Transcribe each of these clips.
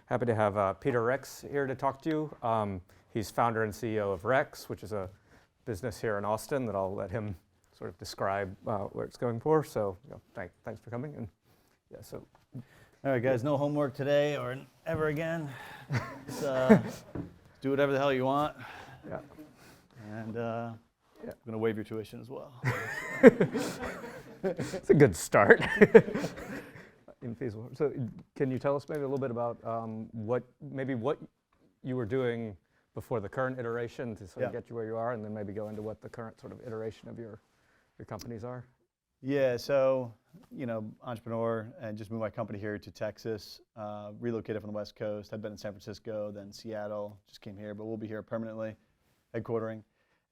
Happy to have Peter Rex here to talk to you. He's founder and CEO of Rex, which is a business here in Austin that I'll let him sort of describe where it's going for. So thanks for coming. And yeah, so. All right, guys, no homework today or ever again. Do whatever the hell you want. Yeah. And I'm going to waive your tuition as well. It's a good start. Infeasible. So can you tell us maybe a little bit about what you were doing before the current iteration to sort of get you where you are, and then maybe go into what the current sort of iteration of your companies are? Yeah, so, entrepreneur, and just moved my company here to Texas, relocated from the West Coast. I'd been in San Francisco, then Seattle, just came here, but we'll be here permanently, headquartering.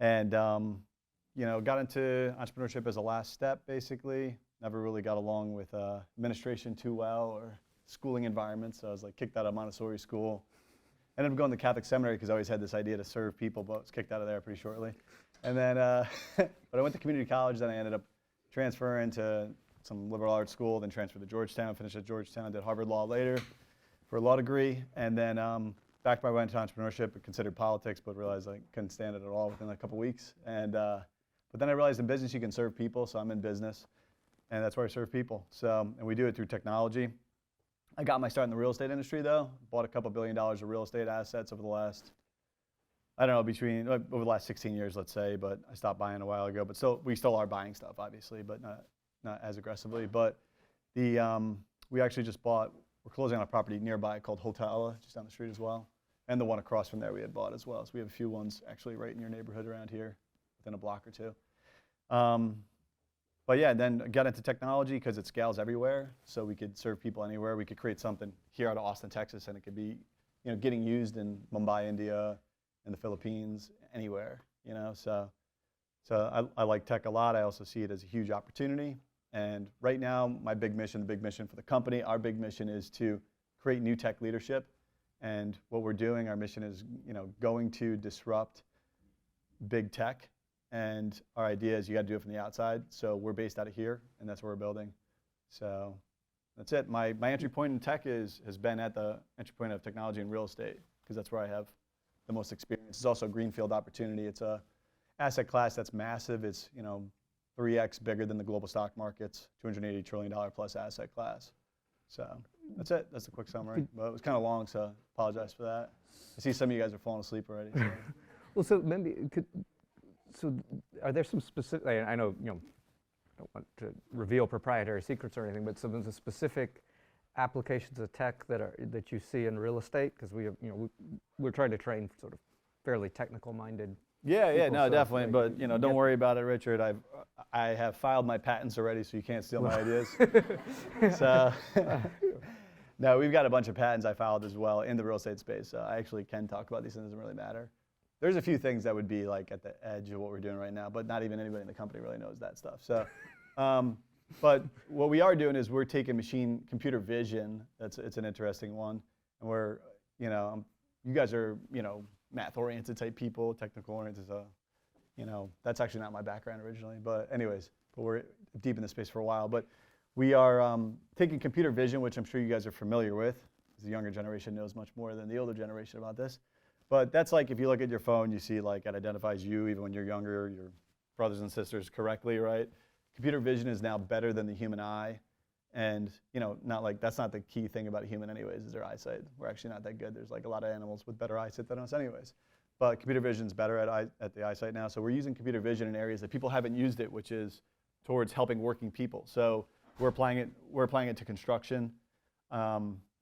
And, got into entrepreneurship as a last step, basically. Never really got along with administration too well or schooling environments, so I was like kicked out of Montessori school. Ended up going to Catholic seminary because I always had this idea to serve people, but was kicked out of there pretty shortly. And then, but I went to community college, then I ended up transferring to some liberal arts school, then transferred to Georgetown, finished at Georgetown, did Harvard Law later for a law degree, and then back my way into entrepreneurship, considered politics, but realized I couldn't stand it at all within a couple weeks. And but then I realized in business you can serve people, so I'm in business, and that's where I serve people. So, and we do it through technology. I got my start in the real estate industry though. Bought a couple $1 billion of real estate assets over the last, over the last 16 years, let's say, but I stopped buying a while ago. But still, we still are buying stuff, obviously, but not as aggressively. But we actually just bought, we're closing on a property nearby called Hotel, just down the street as well. And the one across from there we had bought as well. So we have a few ones actually right in your neighborhood around here, within a block or two. But yeah, then got into technology because it scales everywhere. So we could serve people anywhere. We could create something here out of Austin, Texas, and it could be, getting used in Mumbai, India, in the Philippines, anywhere, So I like tech a lot. I also see it as a huge opportunity. And right now, the big mission for the company, our big mission is to create new tech leadership. And what we're doing, our mission is, going to disrupt big tech. And our idea is you got to do it from the outside. So we're based out of here, and that's where we're building. So that's it. My entry point in tech has been at the entry point of technology and real estate, because that's where I have the most experience. It's also a greenfield opportunity. It's a asset class that's massive. It's 3x bigger than the global stock markets, $280 trillion plus asset class. So that's it. That's a quick summary. But it was kind of long, so apologize for that. I see some of you guys are falling asleep already. So. Well, so maybe So are there some specific, I know, I don't want to reveal proprietary secrets or anything, but some of the specific applications of tech that you see in real estate? Because we're trying to train sort of fairly technical-minded Yeah, no, definitely. But don't worry about it, Richard. I have filed my patents already, so you can't steal my ideas. So, no, we've got a bunch of patents I filed as well in the real estate space. So I actually can talk about these things. It doesn't really matter. There's a few things that would be like at the edge of what we're doing right now, but not even anybody in the company really knows that stuff. So, but what we are doing is we're taking computer vision. It's an interesting one, and we're, you guys are, math-oriented type people, technical-oriented. So, that's actually not my background originally. But anyways, we're deep in the space for a while. But we are taking computer vision, which I'm sure you guys are familiar with, because the younger generation knows much more than the older generation about this. But that's like if you look at your phone, you see like it identifies you even when you're younger, your brothers and sisters correctly, right? Computer vision is now better than the human eye. And, that's not the key thing about a human anyways, is their eyesight. We're actually not that good. There's like a lot of animals with better eyesight than us anyways. But computer vision is better at the eyesight now. So we're using computer vision in areas that people haven't used it, which is towards helping working people. So we're applying it to construction.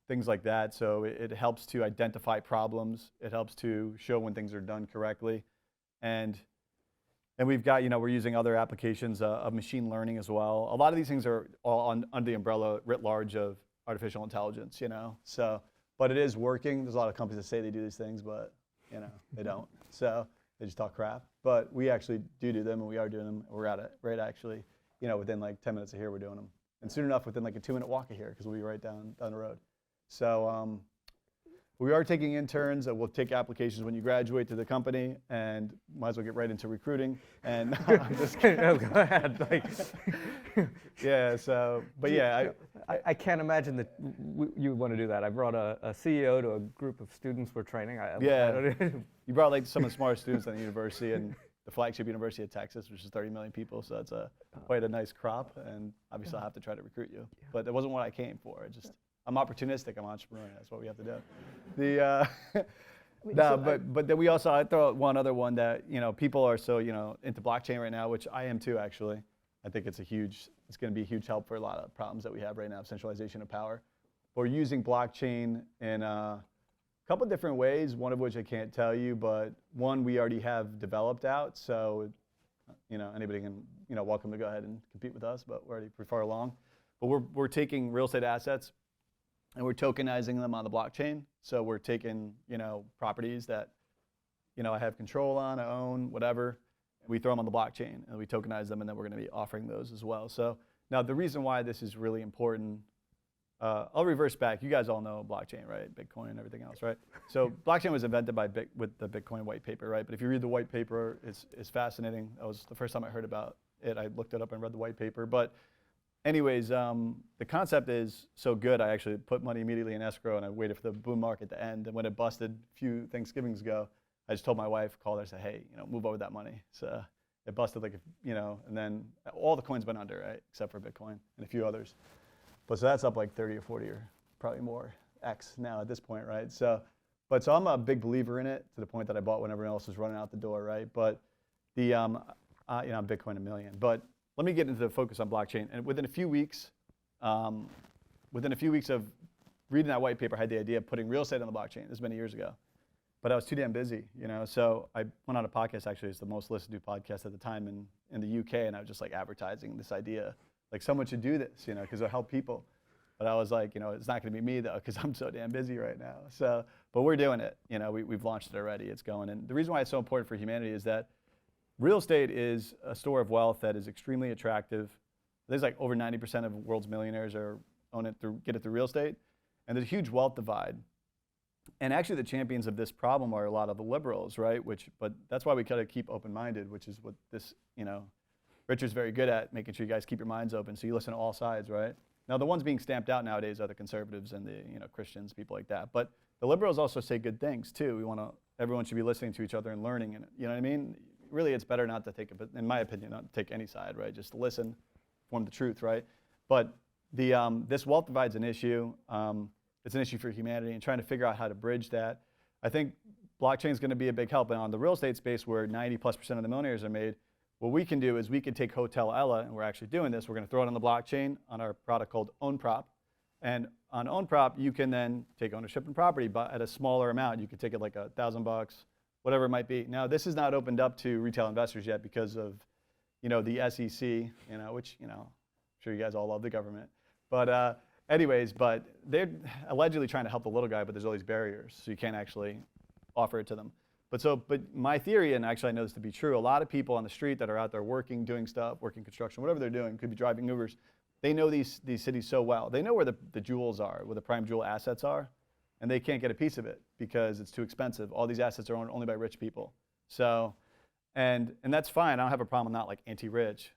Things like that. So it helps to identify problems. It helps to show when things are done correctly. And we've got, we're using other applications of machine learning as well. A lot of these things are all under the umbrella writ large of artificial intelligence, So, but it is working. There's a lot of companies that say they do these things, but, they don't. So they just talk crap. But we actually do them, and we are doing them. We're at it, right, actually. Within like 10 minutes of here, we're doing them. And soon enough, within like a 2-minute walk of here, because we'll be right down the road. So But we are taking interns, and we'll take applications when you graduate to the company, and might as well get right into recruiting. And I'm just kidding. Oh, go ahead. Like, Yeah, so, but yeah, I can't imagine that you want to do that. I brought a CEO to a group of students we're training. Yeah. You brought like some of the smartest students at the university, and the flagship University of Texas, which is 30 million people, so that's quite a nice crop, and obviously I'll have to try to recruit you. But that wasn't what I came for. I'm opportunistic, I'm entrepreneurial, that's what we have to do. But then we also, I throw out one other one that, people are so, into blockchain right now, which I am too, actually. I think it's going to be a huge help for a lot of problems that we have right now, centralization of power. We're using blockchain in a couple different ways, one of which I can't tell you, but one we already have developed out, so anybody can, welcome to go ahead and compete with us, but we're already pretty far along. But we're taking real estate assets and we're tokenizing them on the blockchain. So we're taking, properties that, I have control on, I own, whatever. We throw them on the blockchain and we tokenize them, and then we're going to be offering those as well. So now the reason why this is really important, I'll reverse back. You guys all know blockchain, right? Bitcoin and everything else, right? So blockchain was invented with the Bitcoin white paper, right? But if you read the white paper, it's fascinating. That was the first time I heard about it. I looked it up and read the white paper. But anyways, the concept is so good, I actually put money immediately in escrow, and I waited for the boom market to end. And when it busted a few Thanksgivings ago, I just told my wife, called her, said, hey, move over that money. So it busted and then all the coins went under, right, except for Bitcoin and a few others. But so that's up like 30 or 40 or probably more X now at this point, right? So I'm a big believer in it to the point that I bought when everyone else was running out the door, right? But I'm Bitcoin a million. But let me get into the focus on blockchain. And within a few weeks of reading that white paper, I had the idea of putting real estate on the blockchain. This was many years ago. But I was too damn busy, So I went on a podcast, actually, it's the most listened to podcast at the time in the UK, and I was just like advertising this idea. Like, someone should do this, because it'll help people. But I was like, it's not going to be me, though, because I'm so damn busy right now. So, but we're doing it. We've launched it already. It's going. And the reason why it's so important for humanity is that real estate is a store of wealth that is extremely attractive. There's like over 90% of the world's millionaires get it through real estate. And there's a huge wealth divide. And actually, the champions of this problem are a lot of the liberals, right? But that's why we gotta keep open-minded, which is what this, Richard's very good at, making sure you guys keep your minds open, so you listen to all sides, right? Now, the ones being stamped out nowadays are the conservatives and the Christians, people like that. But the liberals also say good things too. Everyone should be listening to each other and learning, and you know what I mean? Really, it's better not to take in my opinion, not to take any side, right? Just listen, form the truth, right? But this wealth divide's an issue. It's an issue for humanity, and trying to figure out how to bridge that. I think blockchain is going to be a big help. And on the real estate space, where 90+% of the millionaires are made, what we can do is we can take Hotel Ella, and we're actually doing this. We're going to throw it on the blockchain on our product called OwnProp. And on OwnProp, you can then take ownership in property, but at a smaller amount. You can take it like $1,000, whatever it might be. Now, this is not opened up to retail investors yet because of, the SEC, which, I'm sure you guys all love the government. But anyways, but they're allegedly trying to help the little guy, but there's all these barriers, so you can't actually offer it to them. But my theory, and actually I know this to be true, a lot of people on the street that are out there working, doing stuff, working construction, whatever they're doing, could be driving Ubers, they know these cities so well. They know where the jewels are, where the prime jewel assets are, and they can't get a piece of it because it's too expensive. All these assets are owned only by rich people. So, and that's fine. I don't have a problem. I'm not like anti-rich,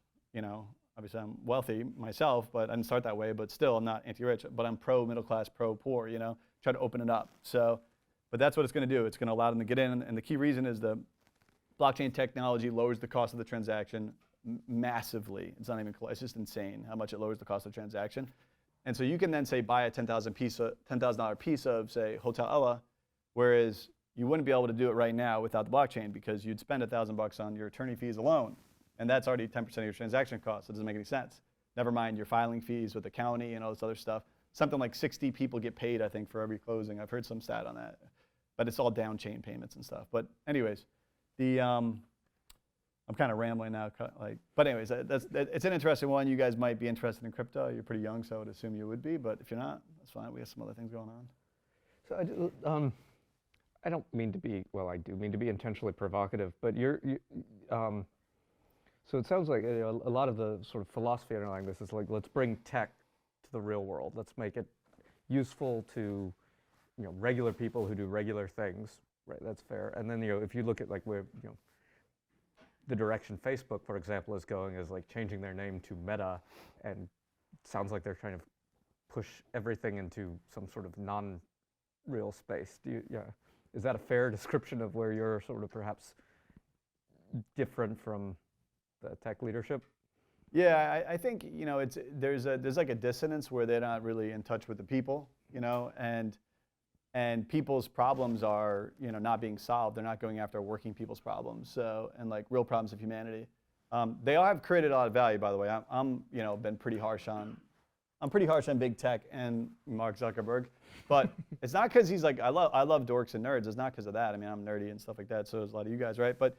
Obviously, I'm wealthy myself, but I didn't start that way. But still, I'm not anti-rich. But I'm pro-middle class, pro-poor. Try to open it up. So, but that's what it's going to do. It's going to allow them to get in. And the key reason is the blockchain technology lowers the cost of the transaction massively. It's not even close. It's just insane how much it lowers the cost of the transaction. And so you can then say buy a $10,000 piece of say Hotel Ella, whereas you wouldn't be able to do it right now without the blockchain because you'd spend $1,000 on your attorney fees alone. And that's already 10% of your transaction cost. So it doesn't make any sense. Never mind your filing fees with the county and all this other stuff. Something like 60 people get paid, I think, for every closing. I've heard some stat on that. But it's all down chain payments and stuff. But anyways, I'm kind of rambling now. But anyways, it's an interesting one. You guys might be interested in crypto. You're pretty young, so I would assume you would be. But if you're not, that's fine. We have some other things going on. So I don't mean to be, well, I do mean to be intentionally provocative, but so it sounds like a lot of the sort of philosophy underlying this is like, let's bring tech to the real world. Let's make it useful to regular people who do regular things, right? That's fair. And then if you look at like where the direction Facebook, for example, is going is like changing their name to Meta, and it sounds like they're trying to push everything into some sort of non-real space. Is that a fair description of where you're sort of perhaps different from the tech leadership? Yeah, I think there's like a dissonance where they're not really in touch with the people, and people's problems are not being solved. They're not going after working people's problems, and like real problems of humanity. They all have created a lot of value, by the way. I'm been pretty harsh on. I'm pretty harsh on big tech and Mark Zuckerberg, but it's not because he's like I love dorks and nerds. It's not because of that. I mean, I'm nerdy and stuff like that. So does a lot of you guys, right? But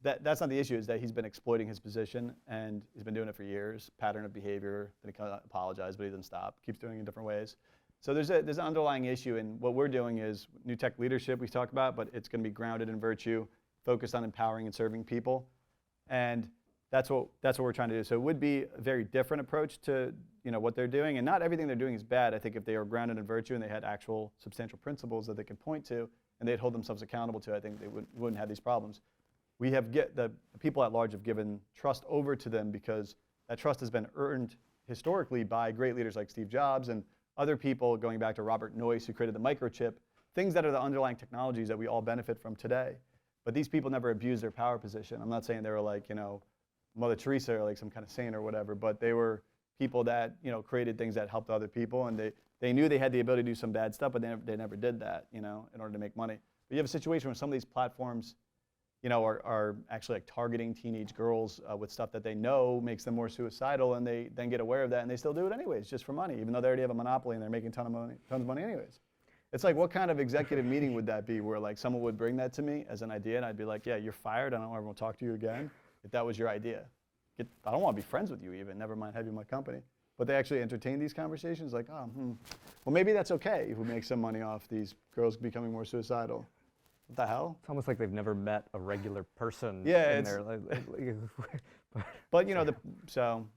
that's not the issue. Is that he's been exploiting his position, and he's been doing it for years. Pattern of behavior. Then he kind of apologized, but he doesn't stop. Keeps doing it in different ways. So there's an underlying issue, and what we're doing is new tech leadership we talk about, but it's going to be grounded in virtue, focused on empowering and serving people, and that's what we're trying to do. So it would be a very different approach to what they're doing, and not everything they're doing is bad. I think if they are grounded in virtue and they had actual substantial principles that they can point to and they'd hold themselves accountable to, I think they wouldn't have these problems. We have the people at large have given trust over to them because that trust has been earned historically by great leaders like Steve Jobs and other people, going back to Robert Noyce, who created the microchip, things that are the underlying technologies that we all benefit from today. But these people never abused their power position. I'm not saying they were like, Mother Teresa or like some kind of saint or whatever, but they were people that, created things that helped other people, and they knew they had the ability to do some bad stuff, but they never did that, in order to make money. But you have a situation where some of these platforms, are actually like targeting teenage girls with stuff that they know makes them more suicidal, and they then get aware of that, and they still do it anyways, just for money, even though they already have a monopoly and they're making tons of money anyways. It's like, what kind of executive meeting would that be where like someone would bring that to me as an idea, and I'd be like, yeah, you're fired. I don't ever want to talk to you again if that was your idea. I don't want to be friends with you even, never mind have you in my company. But they actually entertain these conversations like, well, maybe that's okay if we make some money off these girls becoming more suicidal. What the hell? It's almost like they've never met a regular person yeah, in there. But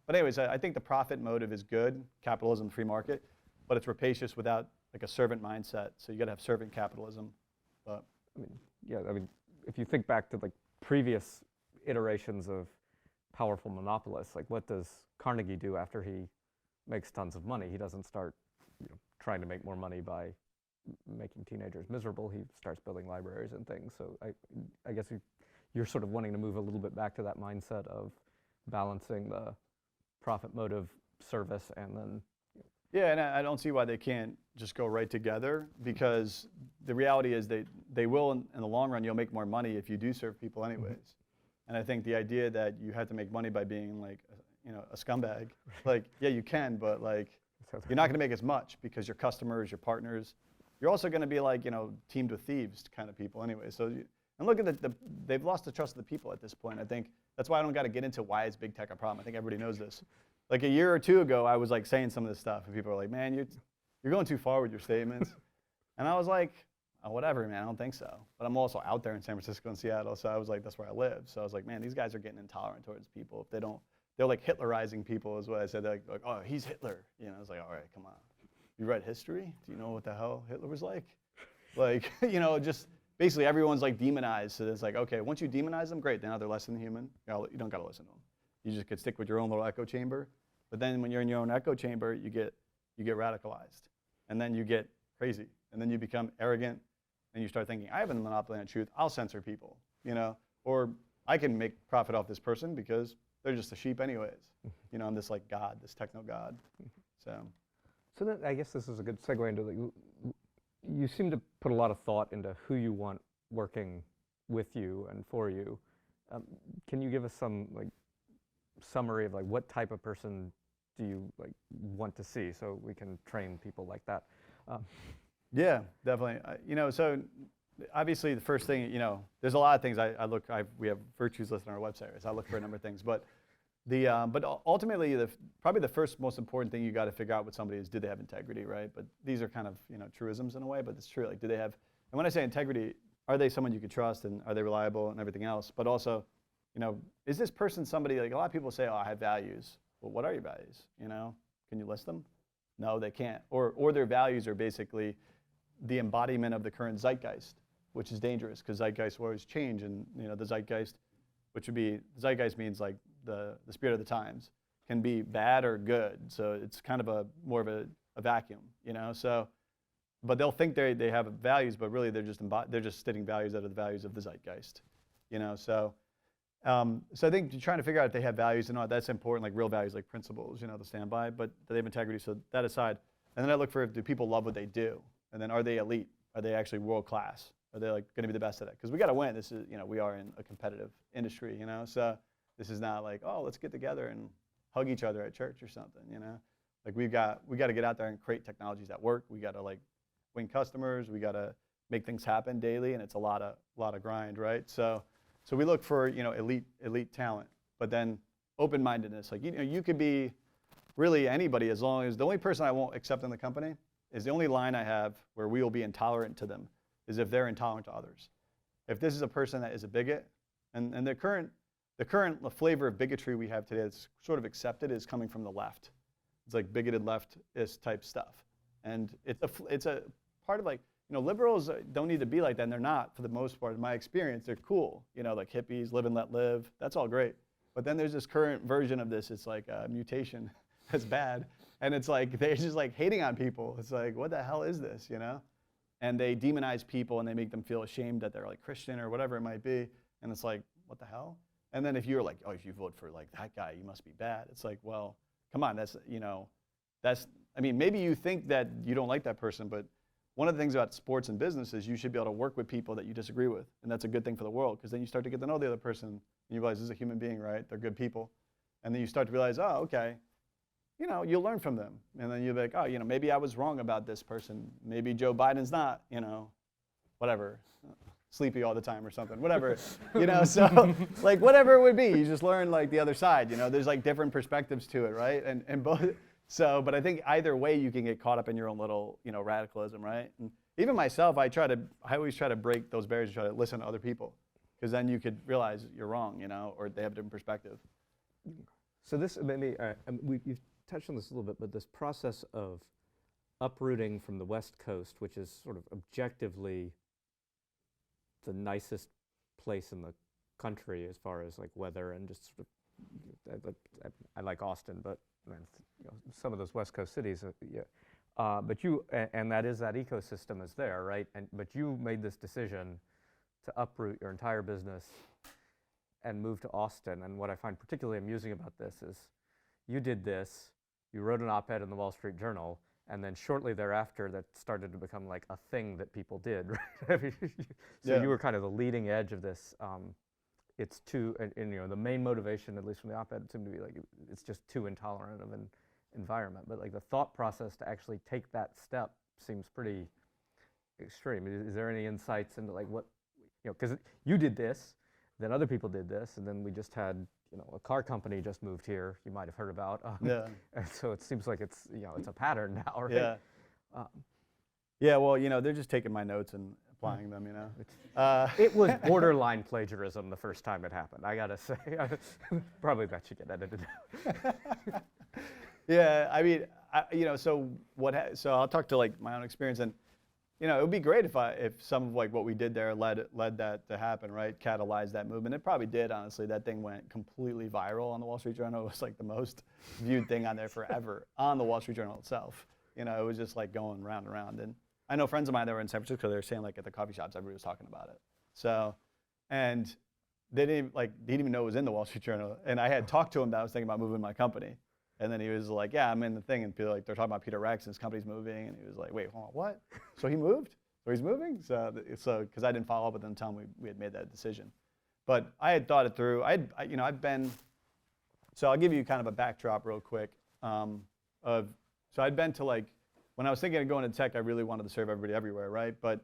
anyways, I think the profit motive is good, capitalism, free market, but it's rapacious without like a servant mindset. So you got to have servant capitalism. But I mean, if you think back to like previous iterations of powerful monopolists, like what does Carnegie do after he makes tons of money? He doesn't start trying to make more money by making teenagers miserable. He starts building libraries and things. So I guess you're sort of wanting to move a little bit back to that mindset of balancing the profit motive service and then. Yeah, and I don't see why they can't just go right together, because the reality is they will in the long run. You'll make more money if you do serve people anyways. Mm-hmm. And I think the idea that you have to make money by being like a scumbag, like yeah you can, but like you're not going to make as much because your customers, your partners. You're also going to be like, teamed with thieves kind of people anyway. So, and look at they've lost the trust of the people at this point. I think that's why I don't got to get into why is big tech a problem. I think everybody knows this. Like a year or two ago, I was like saying some of this stuff, and people are like, man, you're going too far with your statements. And I was like, oh, whatever, man, I don't think so. But I'm also out there in San Francisco and Seattle, so I was like, that's where I live. So I was like, man, these guys are getting intolerant towards people. If they're like Hitlerizing people is what I said. They're like, oh, he's Hitler. I was like, all right, come on. You read history? Do you know what the hell Hitler was like? Like, just basically everyone's like demonized. So it's like, okay, once you demonize them, great. Now they're less than human. You don't got to listen to them. You just could stick with your own little echo chamber. But then when you're in your own echo chamber, you get radicalized. And then you get crazy. And then you become arrogant. And you start thinking, I have a monopoly on truth. I'll censor people, Or I can make profit off this person because they're just a sheep anyways. I'm this like God, this techno God. So then I guess this is a good segue into you seem to put a lot of thought into who you want working with you and for you. Can you give us some like summary of like what type of person do you like want to see so we can train people like that? Yeah, definitely. So obviously the first thing, there's a lot of things we have virtues listed on our website, so I look for a number of things, but ultimately, probably the first most important thing you got to figure out with somebody is, do they have integrity, right? But these are kind of truisms in a way, but it's true. Like, do they have? And when I say integrity, are they someone you could trust, and are they reliable, and everything else? But also, is this person somebody like a lot of people say, oh, I have values. Well, what are your values? Can you list them? No, they can't. Or their values are basically, the embodiment of the current zeitgeist, which is dangerous because zeitgeist will always change, and the zeitgeist, which would be zeitgeist means like the spirit of the times, can be bad or good. So it's kind of more of a vacuum, So, but they'll think they have values, but really they're just stating values that are the values of the zeitgeist, So, so I think trying to figure out if they have values or not, that's important, like real values, like principles, to stand by, but they have integrity. So that aside, and then I look for, do people love what they do, and then are they elite? Are they actually world class? Are they like going to be the best at it? Because we got to win. This is, we are in a competitive industry, So this is not like, oh, let's get together and hug each other at church or something, Like we got to get out there and create technologies that work. We got to like win customers. We got to make things happen daily, and it's a lot of grind, right? So we look for elite talent, but then open-mindedness. Like you could be really anybody, as long as the only person I won't accept in the company is the only line I have where we will be intolerant to them is if they're intolerant to others. If this is a person that is a bigot, and the current flavor of bigotry we have today that's sort of accepted is coming from the left. It's like bigoted leftist type stuff, and it's a part of like. Liberals don't need to be like that, and they're not for the most part. In my experience, they're cool. Like hippies, live and let live. That's all great. But then there's this current version of this. It's like a mutation that's bad. And it's like they're just like hating on people. It's like, what the hell is this, And they demonize people, and they make them feel ashamed that they're like Christian or whatever it might be. And it's like, what the hell? And then if you're like, oh, if you vote for like that guy, you must be bad. It's like, well, come on. Maybe you think that you don't like that person, but one of the things about sports and business is you should be able to work with people that you disagree with, and that's a good thing for the world, because then you start to get to know the other person, and you realize this is a human being, right? They're good people. And then you start to realize, oh, okay, you'll learn from them. And then you'll be like, oh, maybe I was wrong about this person. Maybe Joe Biden's not, whatever, sleepy all the time or something, whatever, so like whatever it would be, you just learn like the other side, there's like different perspectives to it, right? And both. So, but I think either way you can get caught up in your own little, radicalism, right? And even myself, I always try to break those barriers and try to listen to other people, because then you could realize you're wrong, or they have a different perspective. So this, maybe, you've touched on this a little bit, but this process of uprooting from the West Coast, which is sort of objectively the nicest place in the country as far as like weather and just sort of, I like Austin, but some of those West Coast cities, but and that ecosystem is there, right? But you made this decision to uproot your entire business and move to Austin. And what I find particularly amusing about this is you did this, you wrote an op-ed in the Wall Street Journal, and then shortly thereafter that started to become like a thing that people did, right? So you were kind of the leading edge of this. It's too, and the main motivation, at least from the op-ed, seemed to be like it's just too intolerant of an environment. But like the thought process to actually take that step seems pretty extreme. Is there any insights into like what, because you did this, then other people did this, and then we just had a car company just moved here. You might have heard about. And so it seems like it's it's a pattern now, right? Yeah. Yeah. Well, they're just taking my notes and applying them, It was borderline plagiarism the first time it happened, I gotta say. Probably that should get edited out. Yeah, I mean, so I'll talk to like my own experience, and it would be great if some of like what we did there led that to happen, right? Catalyzed that movement. It probably did, honestly. That thing went completely viral on the Wall Street Journal. It was like the most viewed thing on there forever on the Wall Street Journal itself. It was just like going round and round. And I know friends of mine that were in San Francisco, they were saying like at the coffee shops, everybody was talking about it. So, and they didn't even know it was in the Wall Street Journal. And I had talked to him that I was thinking about moving my company. And then he was like, yeah, I'm in the thing. And people like, they're talking about Peter Rex and his company's moving. And he was like, wait, hold on, what? So he moved? So he's moving? So because I didn't follow up with them until we had made that decision. But I had thought it through. So I'll give you kind of a backdrop real quick. So I'd been to when I was thinking of going to tech, I really wanted to serve everybody everywhere, right? But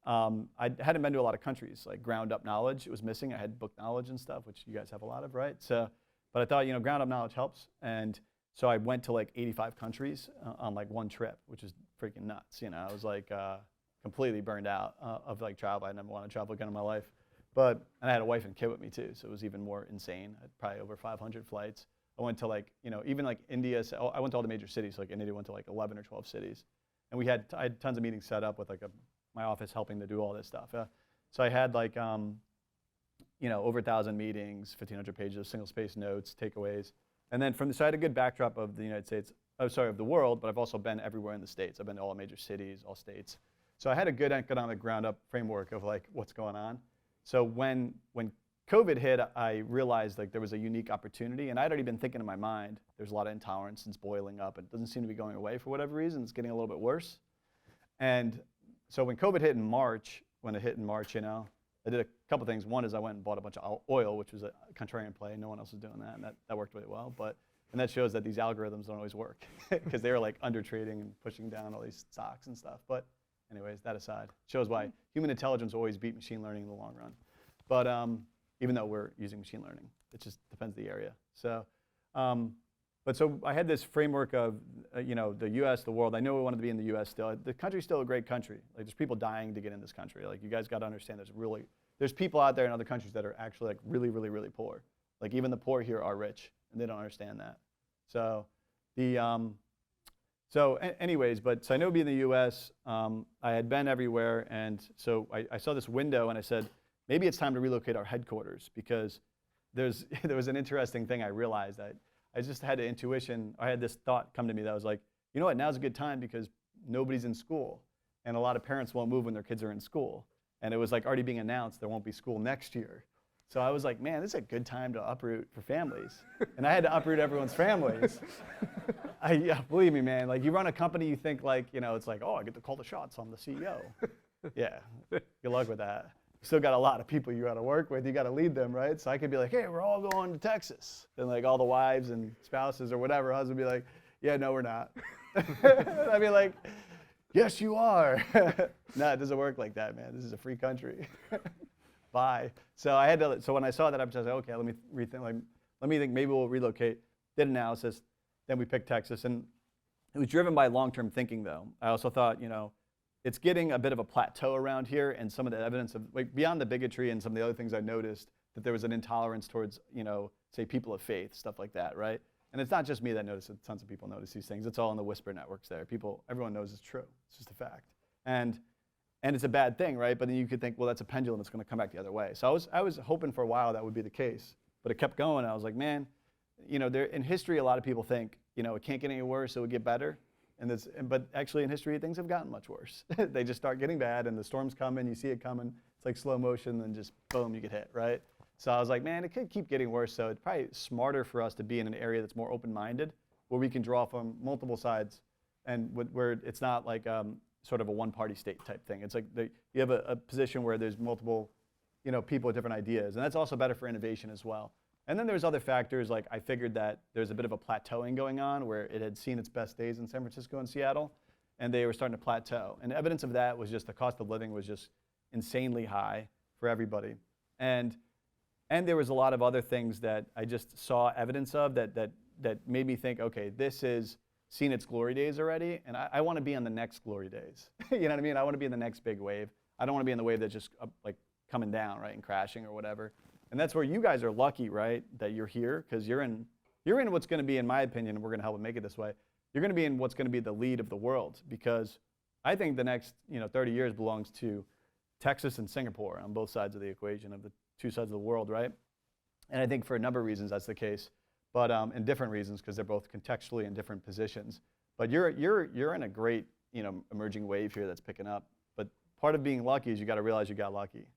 I hadn't been to a lot of countries, like ground up knowledge. It was missing. I had book knowledge and stuff, which you guys have a lot of, right? So, but I thought, ground up knowledge helps. And so I went to 85 countries on one trip, which is freaking nuts. I was completely burned out of travel. I never wanted to travel again in my life. And I had a wife and kid with me too, so it was even more insane. I had probably over 500 flights. I went to even India. So I went to all the major cities. In India, I went to 11 or 12 cities. and I had tons of meetings set up with like my office helping to do all this stuff. So I had like, over 1,000 meetings, 1,500 pages of single-space notes, takeaways. And then so I had a good backdrop of the United States, of the world, but I've also been everywhere in the States. I've been to all major cities, all states. So I had a good economic ground-up framework of like what's going on. So when COVID hit, I realized like there was a unique opportunity, and I'd already been thinking in my mind, there's a lot of intolerance, it's boiling up, it doesn't seem to be going away for whatever reason, it's getting a little bit worse. And so when COVID hit in March, I did a couple things. One is I went and bought a bunch of oil, which was a contrarian play. No one else was doing that, and that worked really well. And that shows that these algorithms don't always work because they were like under trading and pushing down all these stocks and stuff. But anyways, that aside, shows why human intelligence will always beat machine learning in the long run. But even though we're using machine learning, it just depends the area. So, so I had this framework of the U.S., the world. I knew I wanted to be in the U.S. still. The country's still a great country. Like there's people dying to get in this country. Like you guys got to understand, there's people out there in other countries that are actually like really, really, really poor. Like even the poor here are rich, and they don't understand that. So anyways, so I know being in the U.S., I had been everywhere, and so I saw this window, and I said, maybe it's time to relocate our headquarters, because there was an interesting thing I realized. I just had an intuition. I had this thought come to me that was like, you know what, now's a good time because nobody's in school, and a lot of parents won't move when their kids are in school. And it was like already being announced there won't be school next year. So I was like, man, this is a good time to uproot for families. And I had to uproot everyone's families. Believe me, man, like you run a company, you think like, it's like, oh, I get to call the shots, I'm the CEO. Yeah, good luck with that. You still got a lot of people you got to work with, you got to lead them, right? So I could be like, hey, we're all going to Texas. And like all the wives and spouses or whatever, husband would be like, yeah, no, we're not. I'd be like, yes, you are. No, it doesn't work like that, man. This is a free country. Bye. So I had to. So when I saw that, I was like, okay, let me rethink. Let me think. Maybe we'll relocate. Did analysis. Then we picked Texas, and it was driven by long-term thinking, though. I also thought, it's getting a bit of a plateau around here, and some of the evidence of like beyond the bigotry and some of the other things I noticed that there was an intolerance towards, say people of faith, stuff like that, right? And it's not just me that noticed it. Tons of people notice these things. It's all in the whisper networks there. Everyone knows it's true. It's just a fact. And it's a bad thing, right? But then you could think, well, that's a pendulum. It's going to come back the other way. So I was hoping for a while that would be the case. But it kept going. I was like, man, in history, a lot of people think, it can't get any worse. It would get better. But actually, in history, things have gotten much worse. They just start getting bad, and the storms come, and you see it coming. It's like slow motion, and just boom, you get hit, right? So I was like, man, it could keep getting worse. So it's probably smarter for us to be in an area that's more open-minded, where we can draw from multiple sides, and where it's not like sort of a one-party state type thing. It's like you have a position where there's multiple, people with different ideas, and that's also better for innovation as well. And then there's other factors, like I figured that there's a bit of a plateauing going on where it had seen its best days in San Francisco and Seattle, and they were starting to plateau. And evidence of that was just the cost of living was just insanely high for everybody. And there was a lot of other things that I just saw evidence of that made me think, okay, this is seen its glory days already, and I want to be on the next glory days. You know what I mean? I want to be in the next big wave. I don't want to be in the wave that's just like coming down, right, and crashing or whatever. And that's where you guys are lucky, right, that you're here, because you're in what's going to be, in my opinion, and we're going to help it make it this way, you're going to be in what's going to be the lead of the world, because I think the next 30 years belongs to Texas and Singapore on both sides of the equation of the two sides of the world, right? And I think for a number of reasons that's the case, but in different reasons because they're both contextually in different positions. But you're in a great emerging wave here that's picking up. But part of being lucky is you got to realize you got lucky.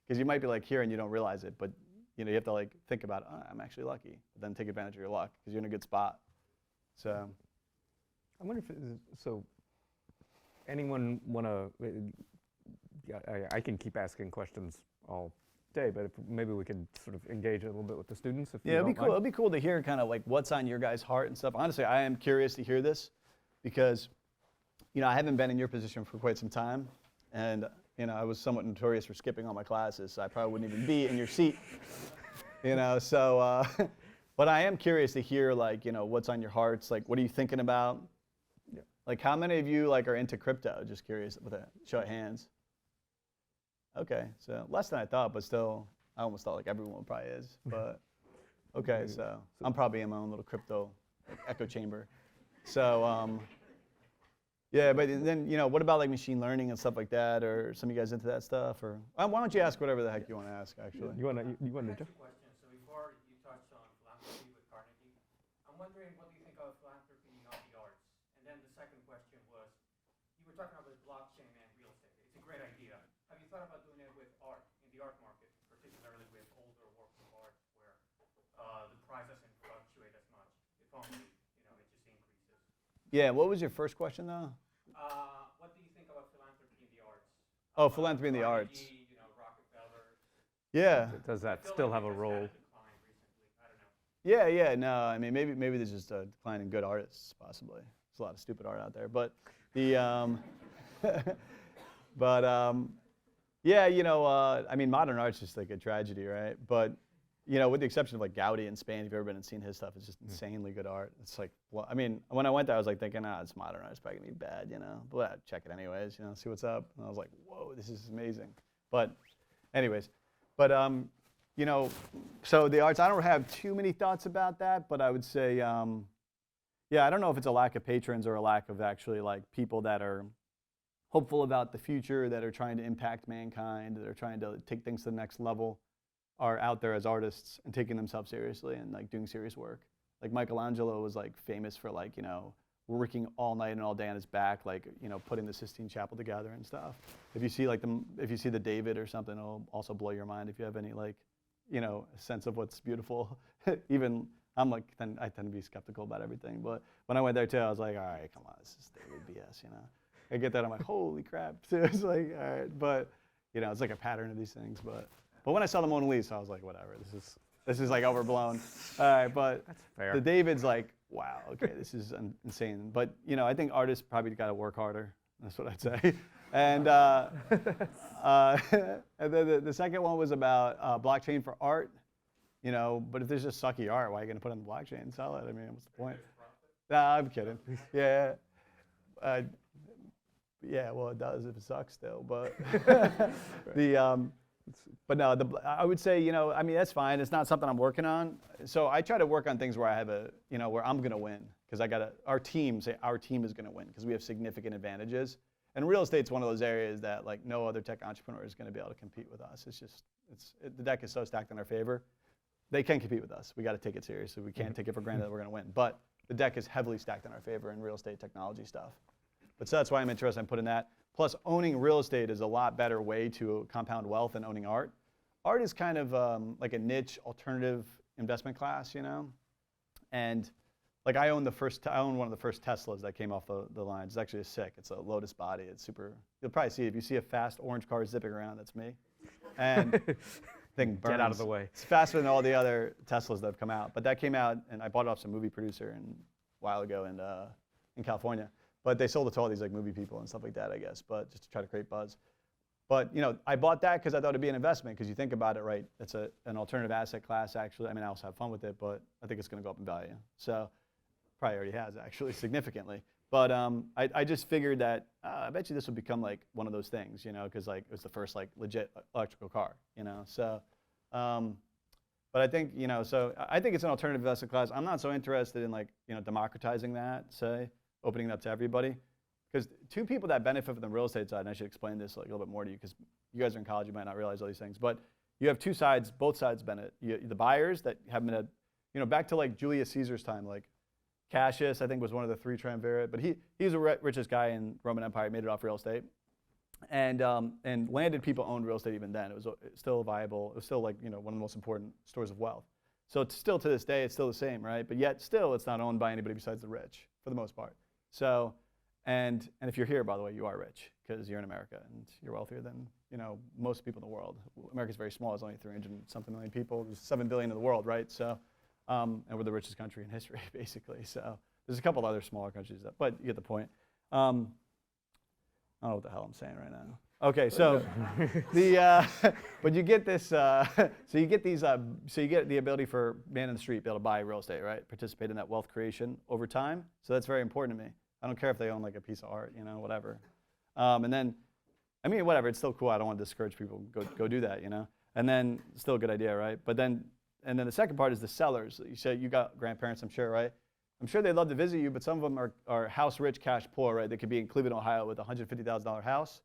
Because you might be like here and you don't realize it, but you have to like think about, oh, I'm actually lucky, but then take advantage of your luck because you're in a good spot. So, I wonder if anyone want to? I can keep asking questions all day, but maybe we could sort of engage a little bit with the students. If yeah, it'd be cool. It'd be cool to hear kind of like what's on your guys' heart and stuff. Honestly, I am curious to hear this because, I haven't been in your position for quite some time, and. I was somewhat notorious for skipping all my classes, so I probably wouldn't even be in your seat. So, but I am curious to hear, like, what's on your hearts. Like, what are you thinking about? Yeah. Like, how many of you, like, are into crypto? Just curious with a show of hands. Okay, so less than I thought, but still, I almost thought like everyone probably is. But, okay, so I'm probably in my own little crypto echo chamber. So, Yeah, but then, what about like machine learning and stuff like that, or some of you guys into that stuff, or why don't you ask whatever the heck you want to ask, actually? You want to? Two questions. So before you touched on philanthropy with Carnegie, I'm wondering what do you think of philanthropy of the arts? And then the second question was, you were talking about blockchain and real estate. It's a great idea. Have you thought about doing it with art, in the art market, particularly with older works of art where the price doesn't fluctuate as much? If only, it just increases. Yeah, what was your first question, though? What do you think about philanthropy in the arts? Oh, philanthropy in the arts. Rockefeller. Yeah. Does that still have a role? Yeah, no, I mean, maybe there's just a decline in good artists, possibly. There's a lot of stupid art out there, but yeah, I mean, modern art's just like a tragedy, right? But, with the exception of like Gaudi in Spain, if you've ever been and seen his stuff, it's just insanely good art. It's like, well, I mean, when I went there, I was like thinking, it's modern art, it's probably gonna be bad, but I'd check it anyways, see what's up. And I was like, whoa, this is amazing. But anyways, so the arts, I don't have too many thoughts about that, but I would say, yeah, I don't know if it's a lack of patrons or a lack of actually like people that are hopeful about the future, that are trying to impact mankind, that are trying to take things to the next level, are out there as artists and taking themselves seriously and like doing serious work. Like Michelangelo was like famous for like, working all night and all day on his back, like, putting the Sistine Chapel together and stuff. If you see like if you see the David or something, it'll also blow your mind if you have any like, a sense of what's beautiful. Even I tend to be skeptical about everything, but when I went there too, I was like, all right, come on, this is David BS, I get that, I'm like, holy crap. So it's like, all right, but it's like a pattern of these things, but when I saw the Mona Lisa, I was like, whatever, this is like overblown. All right, but That's fair. the David's like, wow, okay, this is insane. But I think artists probably got to work harder. That's what I'd say. And and then the second one was about blockchain for art. But if there's just sucky art, why are you going to put it on the blockchain and sell it? I mean, what's the point? Nah, I'm kidding. Yeah. Yeah, well, it does if it sucks still. But but no, I would say, I mean, that's fine. It's not something I'm working on. So I try to work on things where I have where I'm going to win. Because our team is going to win because we have significant advantages. And real estate's one of those areas that like no other tech entrepreneur is going to be able to compete with us. The deck is so stacked in our favor. They can compete with us. We got to take it seriously. We can't take it for granted that we're going to win. But the deck is heavily stacked in our favor in real estate technology stuff. But so that's why I'm interested in putting that. Plus, owning real estate is a lot better way to compound wealth than owning art. Art is kind of like a niche alternative investment class, And like I own one of the first Teslas that came off the line. It's actually sick. It's a Lotus body. It's super. You'll probably see it. If you see a fast orange car zipping around, that's me. And thing burns. Get out of the way. It's faster than all the other Teslas that have come out. But that came out, and I bought it off some movie producer a while ago in California. But they sold it to all these like movie people and stuff like that, I guess. But just to try to create buzz. But I bought that because I thought it'd be an investment. Because you think about it, right? It's an alternative asset class, actually. I mean, I also have fun with it, but I think it's going to go up in value. So probably already has actually significantly. But I just figured that I bet you this will become like one of those things, because like it was the first like legit electrical car, So, but I think so I think it's an alternative asset class. I'm not so interested in like democratizing that, say, opening it up to everybody. Because two people that benefit from the real estate side, and I should explain this like a little bit more to you, because you guys are in college, you might not realize all these things, but you have two sides, both sides benefit. The buyers that have been back to like Julius Caesar's time, like Cassius, I think, was one of the three triumvirate, but he's the richest guy in Roman Empire, made it off real estate. And landed people owned real estate even then. It was still viable. It was still like one of the most important stores of wealth. So it's still to this day, it's still the same, right? But yet still, it's not owned by anybody besides the rich for the most part. So, and if you're here, by the way, you are rich because you're in America and you're wealthier than most people in the world. America's very small. It's only 300-something million people. There's 7 billion in the world, right? So, and we're the richest country in history, basically. So there's a couple of other smaller countries, but you get the point. I don't know what the hell I'm saying right now. Okay, so but you get this. So you get these. So you get the ability for man in the street to be able to buy real estate, right? Participate in that wealth creation over time. So that's very important to me. I don't care if they own like a piece of art, whatever. And then, I mean, whatever. It's still cool. I don't want to discourage people. Go do that, And then, still a good idea, right? But then, and then the second part is the sellers. You said you got grandparents, I'm sure, right? I'm sure they'd love to visit you, but some of them are house rich, cash poor, right? They could be in Cleveland, Ohio with a $150,000 house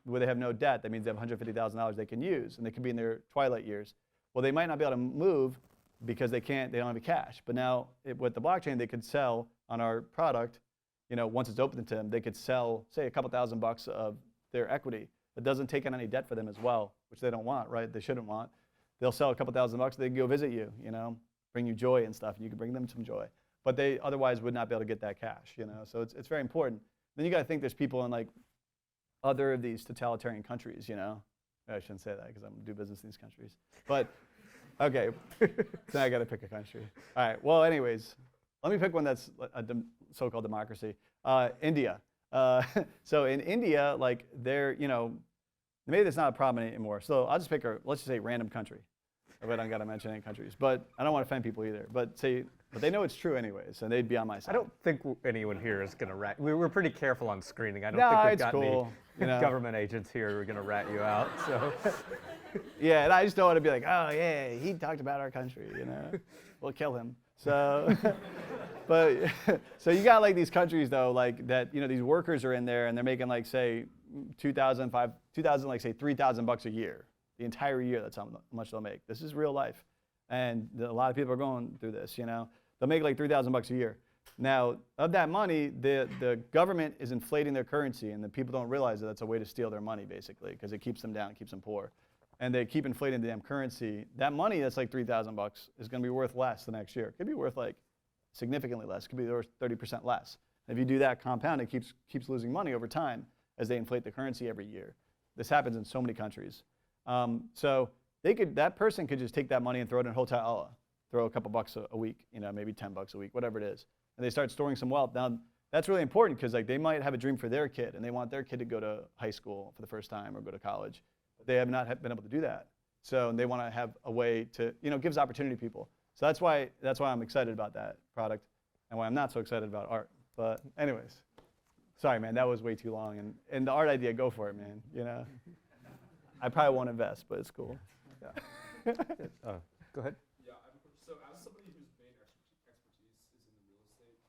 where they have no debt. That means they have $150,000 they can use, and they could be in their twilight years. Well, they might not be able to move because they don't have any cash. But now with the blockchain, they could sell on our product, once it's open to them, they could sell, say, a couple $1,000 of their equity. It doesn't take on any debt for them as well, which they don't want, right? They shouldn't want. They'll sell a couple $1,000, they can go visit you, bring you joy and stuff, and you can bring them some joy. But they otherwise would not be able to get that cash, So it's very important. Then you got to think there's people in like other of these totalitarian countries, I shouldn't say that because I'm do business in these countries. But okay, then I got to pick a country. All right. Well, anyways, let me pick one that's a so-called democracy. India. So in India, like they're, maybe that's not a problem anymore. So I'll just pick let's just say random country. I don't got to mention any countries, but I don't want to offend people either. But they know it's true anyways, and they'd be on my side. I don't think anyone here is going to rat. We're pretty careful on screening. I don't No, think we've it's got cool, any government agents here who are going to rat you out. So yeah, and I just don't want to be like, oh yeah, he talked about our country, we'll kill him. So, but so you got like these countries though, like that, these workers are in there and they're making like say $2,000, like say $3,000 a year, the entire year. That's how much they'll make. This is real life, and a lot of people are going through this. They'll make like $3,000 a year. Now, of that money, the government is inflating their currency, and the people don't realize that that's a way to steal their money, basically, because it keeps them down, keeps them poor. And they keep inflating the damn currency. That money that's like $3,000 is going to be worth less the next year. It could be worth like significantly less. It could be worth 30% less. And if you do that compound, it keeps losing money over time as they inflate the currency every year. This happens in so many countries. So that person could just take that money and throw it in a hotel, throw a couple bucks a week, maybe 10 bucks a week, whatever it is. And they start storing some wealth. Now, that's really important because like they might have a dream for their kid and they want their kid to go to high school for the first time or go to college. But they have not been able to do that. So they want to have a way to, gives opportunity to people. So that's why I'm excited about that product and why I'm not so excited about art. But anyways, sorry, man, that was way too long. And the art idea, go for it, man. I probably won't invest, but it's cool. Yeah. Go ahead. Yeah, I have a question. So as somebody whose main expertise is in the real estate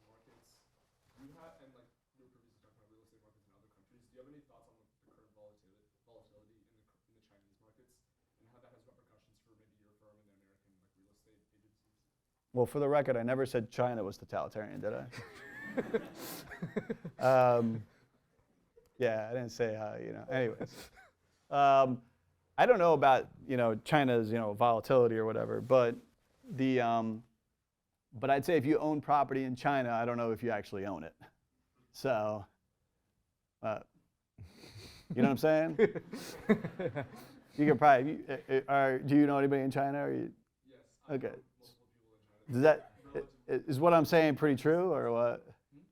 markets, you have, and like you were previously talking about real estate markets in other countries, do you have any thoughts on the current volatility in the Chinese markets and how that has repercussions for maybe your firm and the American real estate agencies? Well, for the record, I never said China was totalitarian, did I? Yeah, I didn't say how, anyways. I don't know about, China's, volatility or whatever, but but I'd say if you own property in China, I don't know if you actually own it. So, you know what I'm saying? You can probably, do you know anybody in China? Or you, Yes. Okay. Multiple people in China. Is what I'm saying pretty true, or what?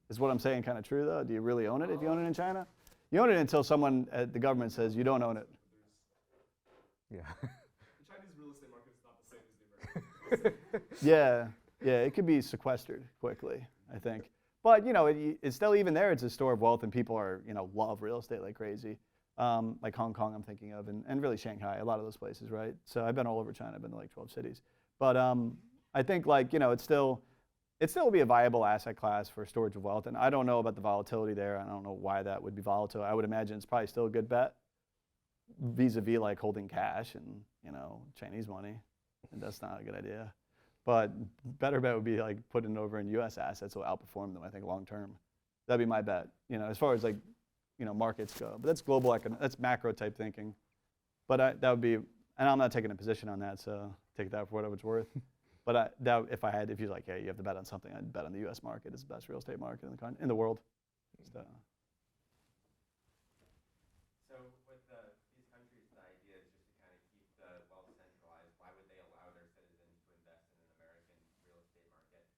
Is what I'm saying kind of true, though? Do you really own it if you own it in China? You own it until someone at the government says you don't own it. Yeah. The Chinese real estate market is not the same as the American real estate. Yeah, it could be sequestered quickly, I think. But it's still, even there, it's a store of wealth, and people are love real estate like crazy. Like Hong Kong, I'm thinking of, and really Shanghai, a lot of those places, right? So I've been all over China. I've been to like 12 cities. But I think it still will be a viable asset class for storage of wealth. And I don't know about the volatility there. I don't know why that would be volatile. I would imagine it's probably still a good bet vis-a-vis like holding cash and Chinese money. And that's not a good idea. But better bet would be like putting it over in U.S. assets will outperform them, I think, long term. That'd be my bet. As far as like markets go. But that's global that's macro type thinking. But that would be, and I'm not taking a position on that, so take that for whatever it's worth. But if you're like, hey, you have to bet on something, I'd bet on the U.S. market. It's the best real estate market in the world. So with these countries, the idea is just to kind of keep the wealth centralized. Why would they allow their citizens to invest in an American real estate market?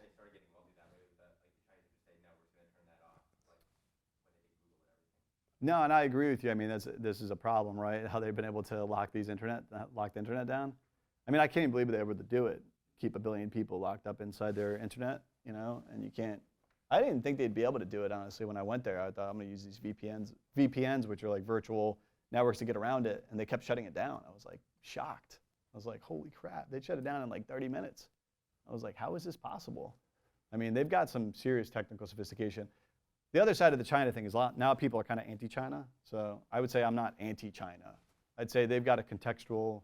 They started getting wealthy that way. Like the Chinese would say, no, we're just going to turn that off. Like when they did Google and everything. no, and I agree with you. I mean, this is a problem, right? How they've been able to lock the internet down. I mean, I can't even believe they were able to do it. Keep 1 billion people locked up inside their internet, and you can't. I didn't think they'd be able to do it, honestly, when I went there. I thought I'm going to use these VPNs, which are like virtual networks to get around it, and they kept shutting it down. I was like shocked. I was like, holy crap, they shut it down in like 30 minutes. I was like, how is this possible? I mean, they've got some serious technical sophistication. The other side of the China thing is now people are kind of anti-China. So I would say I'm not anti-China. I'd say they've got a contextual.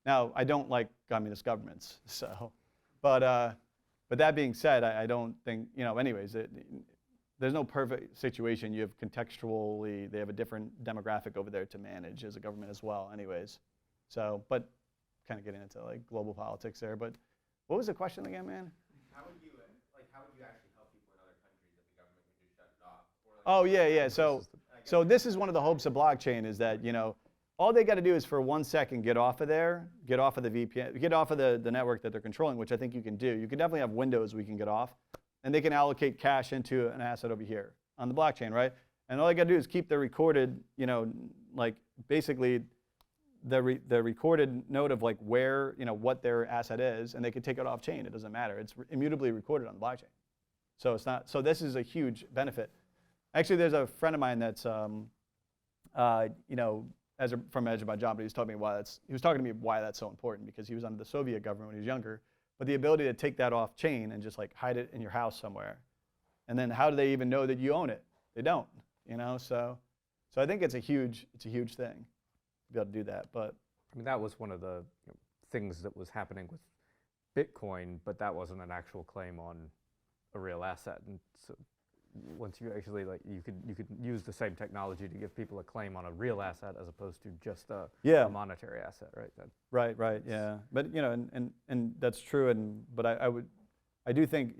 Now, I don't like communist governments. So, but that being said, I don't think, anyways, there's no perfect situation. You have contextually, they have a different demographic over there to manage as a government as well, anyways. So, but kind of getting into like global politics there. But what was the question again, man? How would you actually help people in other countries if the government could just shut it off? Or like, Oh, yeah. So this is one of the hopes of blockchain is that, all they got to do is for 1 second get off of there, get off of the VPN, get off of the network that they're controlling, which I think you can do. You can definitely have windows we can get off, and they can allocate cash into an asset over here on the blockchain, right? And all they got to do is keep the recorded, like basically the recorded note of like where, what their asset is, and they can take it off chain. It doesn't matter. It's immutably recorded on the blockchain. So it's not. So this is a huge benefit. Actually, there's a friend of mine that's, from Azerbaijan, but he was talking to me why that's so important, because he was under the Soviet government when he was younger. But the ability to take that off chain and just like hide it in your house somewhere, and then how do they even know that you own it? They don't, So I think it's a huge thing to be able to do that. But I mean, that was one of the things that was happening with Bitcoin, but that wasn't an actual claim on a real asset. And so once you actually you could use the same technology to give people a claim on a real asset as opposed to just a monetary asset, right? Right, yeah. But and that's true. But I do think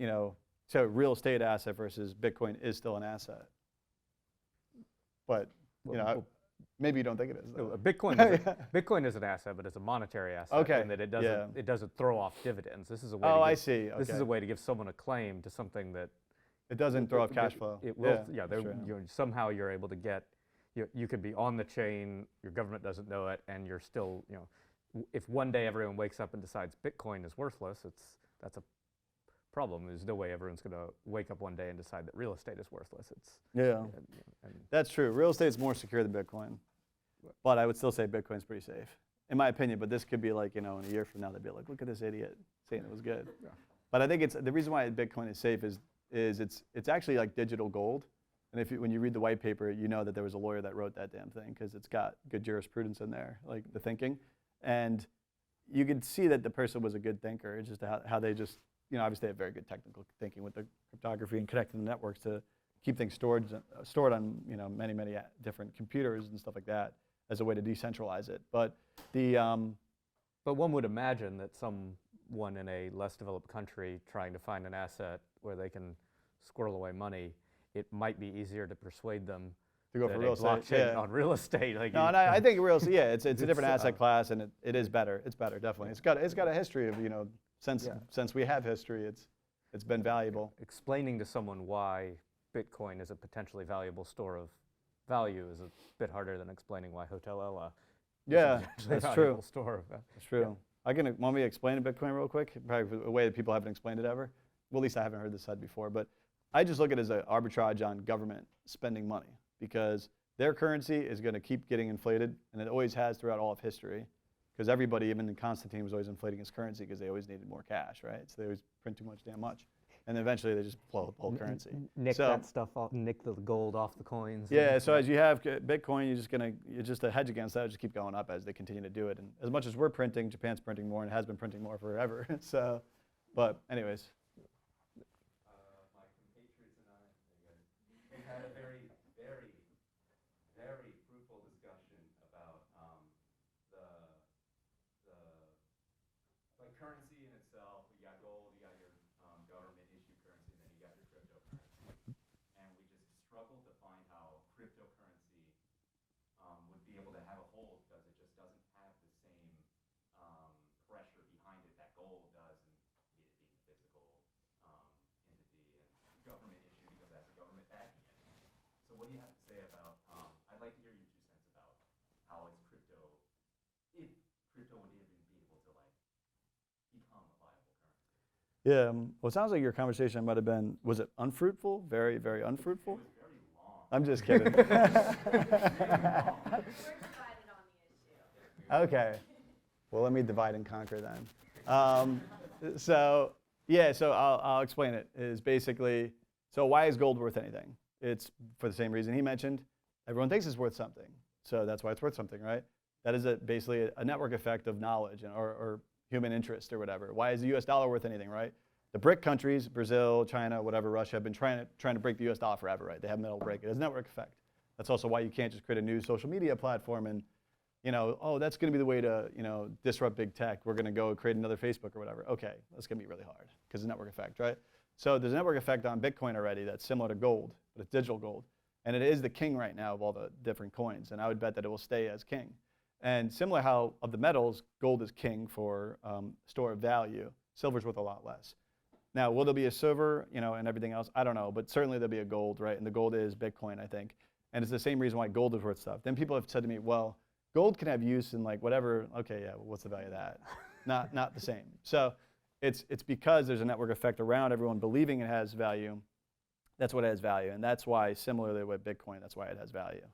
so real estate asset versus Bitcoin is still an asset. But maybe you don't think it is, though. Bitcoin is an asset, but it's a monetary asset. Okay. And that it doesn't throw off dividends. This is a way. I see. Okay. This is a way to give someone a claim to something that. It doesn't throw off cash flow. It will. Somehow you're able to get. You could be on the chain. Your government doesn't know it, and you're still. If one day everyone wakes up and decides Bitcoin is worthless, that's a problem. There's no way everyone's going to wake up one day and decide that real estate is worthless. That's true. Real estate is more secure than Bitcoin, but I would still say Bitcoin's pretty safe, in my opinion. But this could be like in a year from now they'd be like, look at this idiot saying it was good. Yeah. But I think it's the reason why Bitcoin is safe is it's actually like digital gold. And when you read the white paper, you know that there was a lawyer that wrote that damn thing because it's got good jurisprudence in there, like the thinking. And you could see that the person was a good thinker. It's just how they just, obviously they have very good technical thinking with the cryptography and connecting the networks to keep things stored on, many, many different computers and stuff like that as a way to decentralize it. But one would imagine that someone in a less developed country trying to find an asset where they can squirrel away money, it might be easier to persuade them to go for real estate. On real estate. I think real estate. Yeah, it's a different asset class, and it is better. It's better, definitely. It's got a history of since we have history, it's been valuable. Explaining to someone why Bitcoin is a potentially valuable store of value is a bit harder than explaining why Hotel Ella. That's true. Store. That's true. Yeah. Want me to explain Bitcoin real quick? Probably a way that people haven't explained it ever. Well, at least I haven't heard this said before. But I just look at it as an arbitrage on government spending money, because their currency is going to keep getting inflated, and it always has throughout all of history. Because everybody, even Constantine, was always inflating his currency because they always needed more cash, right? So they always print too much damn much. And eventually they just blow up the whole currency. Nick that stuff off, nick the gold off the coins. Yeah, so as you have Bitcoin, you're just a hedge against that. It'll just keep going up as they continue to do it. And as much as we're printing, Japan's printing more and has been printing more forever. So, but anyways. My compatriots and I, we had a very, very, very fruitful discussion about the currency in itself. You got gold, you got your government issued currency, and then you got your cryptocurrency. And we just struggled to find how cryptocurrency would be able to have a hold, because it just doesn't have the same pressure behind it that gold does, and it being a physical entity, and government issue because that's a government backing it. So what do you have to say about, I'd like to hear your 2 cents about how is crypto, if crypto would even be able to become a viable currency. Yeah, well, it sounds like your conversation might have been, was it unfruitful? Very, very unfruitful? It was very long. I'm just kidding. We're divided on the issue. Okay. Well, let me divide and conquer then. So Yeah, so I'll explain it. Is basically, so why is gold worth anything? It's for the same reason he mentioned. Everyone thinks it's worth something, so that's why it's worth something, right? That is basically a network effect of knowledge or human interest or whatever. Why is the U.S. dollar worth anything, right? The BRIC countries, Brazil, China, whatever, Russia, have been trying to break the U.S. dollar forever, right? They haven't been able to break it. It's a network effect. That's also why you can't just create a new social media platform and, oh, that's going to be the way to, disrupt big tech. We're going to go create another Facebook or whatever. Okay, that's going to be really hard because of the network effect, right? So there's a network effect on Bitcoin already that's similar to gold, but it's digital gold. And it is the king right now of all the different coins. And I would bet that it will stay as king. And similar how of the metals, gold is king for store of value. Silver's worth a lot less. Now, will there be a silver, and everything else? I don't know, but certainly there'll be a gold, right? And the gold is Bitcoin, I think. And it's the same reason why gold is worth stuff. Then people have said to me, well, gold can have use in like whatever. Okay, yeah, well, what's the value of that? Not the same. So it's because there's a network effect around everyone believing it has value. That's what has value, and that's why similarly with Bitcoin, that's why it has value.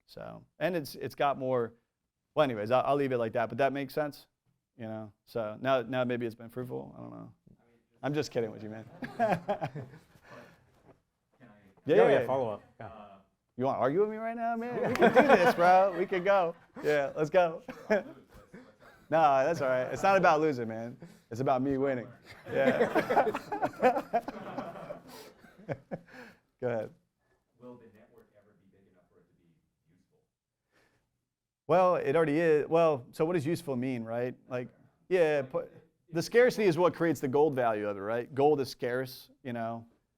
So, and it's got more. Well, anyways, I'll leave it like that. But that makes sense, So now maybe it's been fruitful. I don't know. I'm just kidding with you, man. Yeah. Follow up. Yeah. You want to argue with me right now, man? We can do this, bro. We can go. Yeah, let's go. No, that's all right. It's not about losing, man. It's about me winning. Yeah. Go ahead. Will the network ever be big enough for it to be useful? Well, it already is. Well, so what does useful mean, right? Like, yeah, the scarcity is what creates the gold value of it, right? Gold is scarce,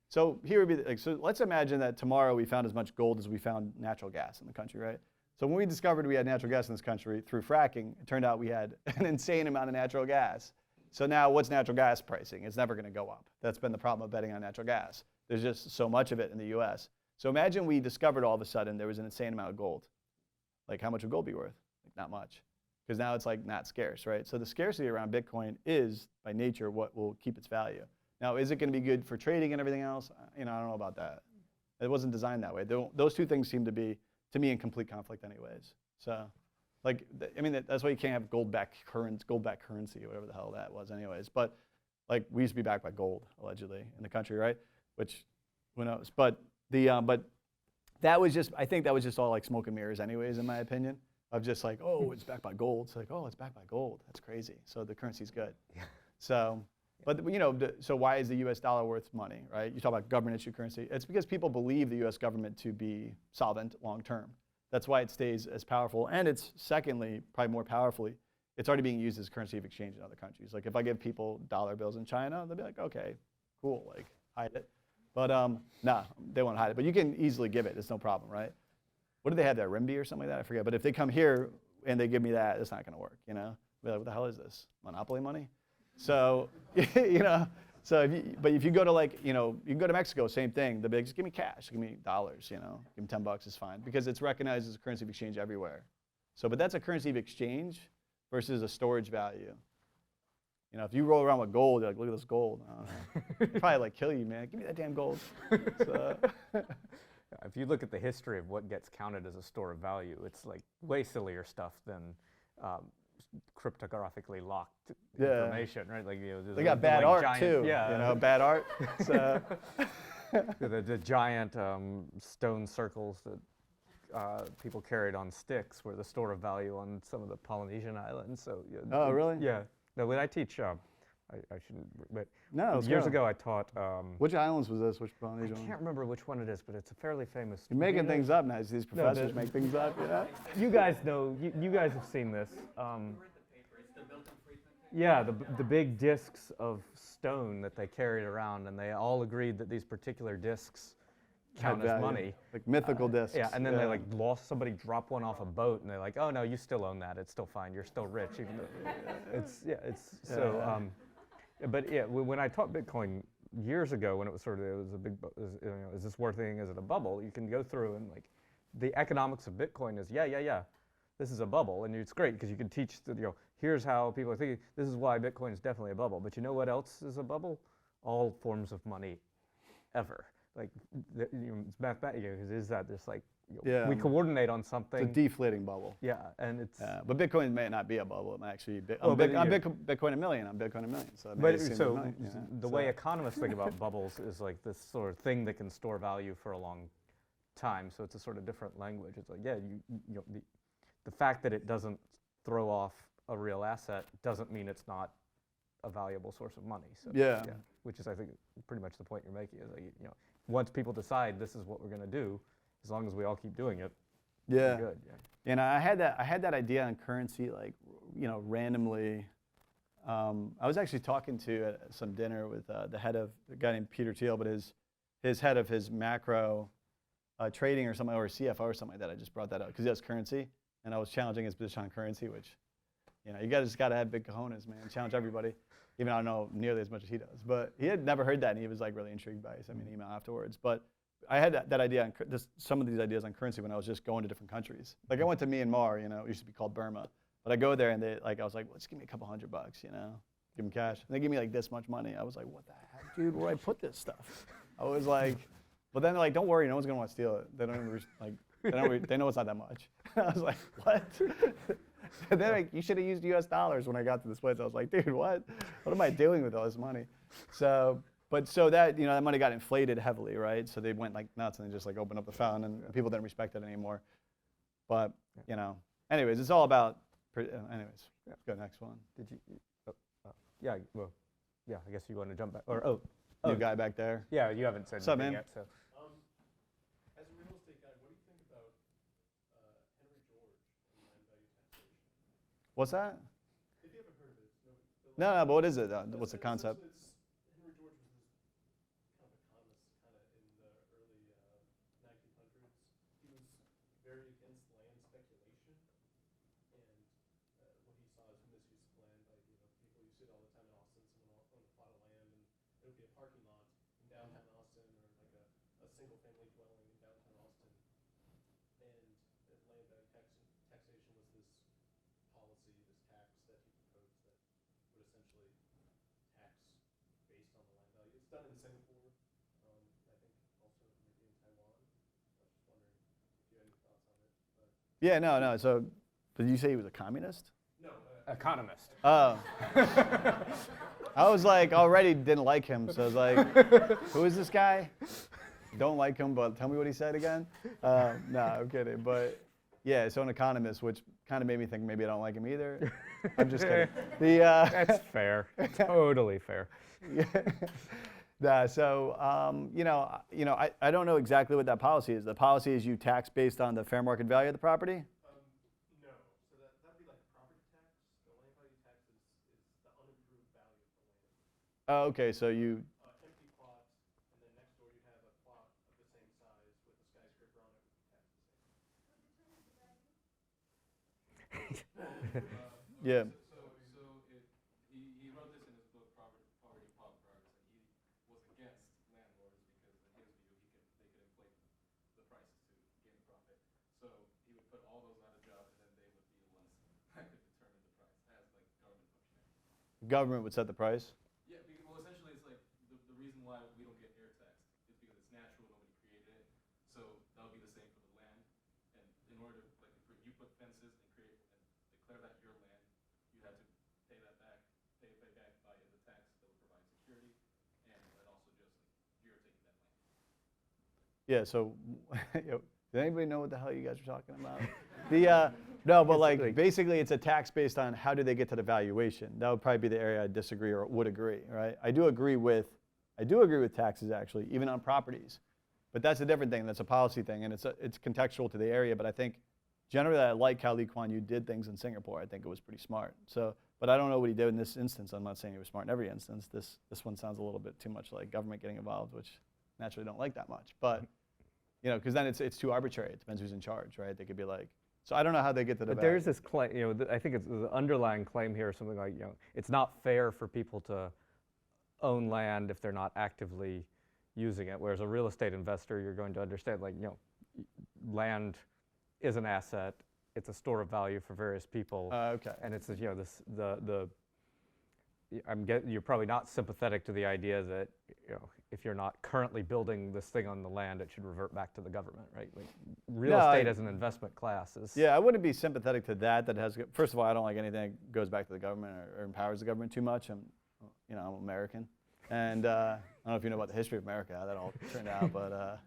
So here would be, so let's imagine that tomorrow we found as much gold as we found natural gas in the country, right? So when we discovered we had natural gas in this country through fracking, it turned out we had an insane amount of natural gas. So now what's natural gas pricing? It's never going to go up. That's been the problem of betting on natural gas. There's just so much of it in the US. So imagine we discovered all of a sudden there was an insane amount of gold. Like how much would gold be worth? Like not much. Because now it's like not scarce, right? So the scarcity around Bitcoin is by nature what will keep its value. Now, is it going to be good for trading and everything else? I don't know about that. It wasn't designed that way. Those two things seem to be, to me, in complete conflict anyways. So, that's why you can't have gold-backed currency, or whatever the hell that was anyways. But, we used to be backed by gold, allegedly, in the country, right? Which, who knows? But that was just, I think that was just all like smoke and mirrors anyways, in my opinion, of just like, oh, it's backed by gold. It's like, oh, it's backed by gold. That's crazy. So the currency's good. Yeah. So. But so why is the U.S. dollar worth money, right? You talk about government-issued currency. It's because people believe the U.S. government to be solvent long-term. That's why it stays as powerful. And it's secondly, probably more powerfully, it's already being used as currency of exchange in other countries. Like if I give people dollar bills in China, they'll be like, okay, cool, like hide it. But nah, they won't hide it. But you can easily give it. It's no problem, right? What do they have there, RMB or something like that? I forget. But if they come here and they give me that, it's not going to work, Be like, what the hell is this? Monopoly money? So, so if you go to you can go to Mexico, same thing. They'll be like, just give me cash, give me dollars, give me $10 is fine. Because it's recognized as a currency of exchange everywhere. So, but that's a currency of exchange versus a storage value. If you roll around with gold, you're like, look at this gold. It'd probably kill you, man. Give me that damn gold. So. If you look at the history of what gets counted as a store of value, it's like way sillier stuff than cryptographically locked information, right? They got bad art giant, too. Yeah, bad art. So. the giant stone circles that people carried on sticks were the store of value on some of the Polynesian islands. So. Oh, really? Yeah. No, when I teach, I shouldn't. But no, years ago I taught. Which islands was this? Which Polynesian? I can't remember which one it is, but it's a fairly famous. You're making things up now. These professors make things up. You guys know. You guys have seen this. Yeah, the big discs of stone that they carried around, and they all agreed that these particular discs count as money. Like mythical discs. Yeah, and then they lost, somebody dropped one off a boat, and they're like, oh no, you still own that. It's still fine. You're still rich. Even though so. But yeah, when I taught Bitcoin years ago, when it was a big, is this worth anything? Is it a bubble? You can go through and the economics of Bitcoin is this is a bubble, and it's great because you can teach here's how people are thinking. This is why Bitcoin is definitely a bubble. But you know what else is a bubble? All forms of money, ever. It's mathematical. Is that there's Yeah. we coordinate on It's a something. deflating bubble. Yeah, and it's. But Bitcoin may not be a bubble. It might actually be. Well, I'm but Bitcoin a million. I'm Bitcoin a million. So it may But seem so like, you know, the way economists think about bubbles is like this sort of thing that can store value for a long time. So it's a sort of different language. It's like, yeah, you know, the fact that it doesn't throw off a real asset doesn't mean it's not a valuable source of money. So, Yeah. which is, I think, pretty much the point you're making. Is like, you know, once people decide this is what we're going to do, as long as we all keep doing it, Yeah. we're good. Yeah. And I had that idea on currency, like, you know, randomly. I was actually talking to at some dinner with the head of a guy named Peter Thiel, but his head of his macro trading or something, or CFO or something like that. I just brought that up because he has currency, and I was challenging his position on currency, which, you know, you just got to have big cojones, man. Challenge everybody, even though I don't know nearly as much as he does. But he had never heard that, and he was like really intrigued by it. He sent me an email afterwards. But I had that idea on some of these ideas on currency when I was just going to different countries. Like I went to Myanmar, you know, it used to be called Burma. But I go there and I was like, well, just give me a couple $100, you know, give them cash. And they give me like this much money. I was like, what the heck, dude? Where do I put this stuff? I was like, but then they're like, don't worry, no one's gonna want to steal it. They don't even they know it's not that much. I was like, what? And they're like, you should have used US dollars when I got to this place. I was like, dude, what? What am I doing with all this money? So that, you know, that money got inflated heavily, right? So they went like nuts and they just like opened up the fountain and people didn't respect it anymore. But, you know, anyways, it's all about, anyways, let's go next one. Did you? Yeah. Well, yeah. I guess you want to jump back. Or New guy back there. yeah. You haven't said What's up, anything man? yet. So. As a real estate guy, what do you think about Henry George and land value taxation? What's that? If you haven't heard of it, No, but what is it? What's the concept? Henry George was this kind of economist kind of in the early 1900s. He was very against land speculation, and what he saw as misuse of land by, you know, people, you see it all the time in Austin, someone will own a plot of land and it would be a parking lot in downtown Austin or like a single family dwelling in downtown Austin. And land value taxation was this policy, this tax that he proposed that would essentially tax based on the land value. It's done in Singapore, I think also maybe in Taiwan. I was just wondering if you had any thoughts on it. But Yeah, no. So, but did you say he was a communist? no, Economist. Oh. I was like, already didn't like him, so I was like, who is this guy? Don't like him, but tell me what he said again. No, I'm kidding. But yeah, so an economist, which kind of made me think maybe I don't like him either. I'm just kidding. That's fair. Totally fair. Yeah. Nah, so I don't know exactly what that policy is. The policy is you tax based on the fair market value of the property. no. So that'd be like property tax. The land value tax is the unimproved value of the land. Oh, okay, so you. Empty plot, and then next door you have a plot of the same size with a skyscraper on it would be taxed the same. Yeah. He wrote this in his book, Poverty, Plot Progress, and he was against landlords because in his view they could inflate the prices to gain a profit. So he would put all those out of jobs, and then they would be the ones that could determine the price as like government functionary. Government would set the price. Yeah, well, essentially it's like the reason why we don't get air taxed is because it's natural, nobody created it. So that would be the same for the land. And in order to, like, if you put fences and declare that your land, you had to pay that back, pay back by the tax that would provide security, and then also just like you're taking that land. Yeah. So, does anybody know what the hell you guys are talking about? No, but like basically it's a tax based on how do they get to the valuation. That would probably be the area I disagree or would agree, right? I do agree with taxes actually, even on properties, but that's a different thing. That's a policy thing, and it's contextual to the area. But I think generally I like how Lee Kuan Yew did things in Singapore. I think it was pretty smart. So, but I don't know what he did in this instance. I'm not saying he was smart in every instance. This one sounds a little bit too much like government getting involved, which naturally don't like that much. But you know, because then it's too arbitrary. It depends who's in charge, right? They could be like. So I don't know how they get to the. But there's this claim, you know, I think it's the underlying claim here is something like, you know, it's not fair for people to own land if they're not actively using it. Whereas a real estate investor, you're going to understand, like, you know, land is an asset. It's a store of value for various people. Okay. And it's, you know, the you're probably not sympathetic to the idea that, if you're not currently building this thing on the land, it should revert back to the government, right? Like, real No, estate as an investment class is. Yeah, I wouldn't be sympathetic to that. First of all, I don't like anything that goes back to the government or empowers the government too much. I'm American, and I don't know if you know about the history of America, how that all turned out, but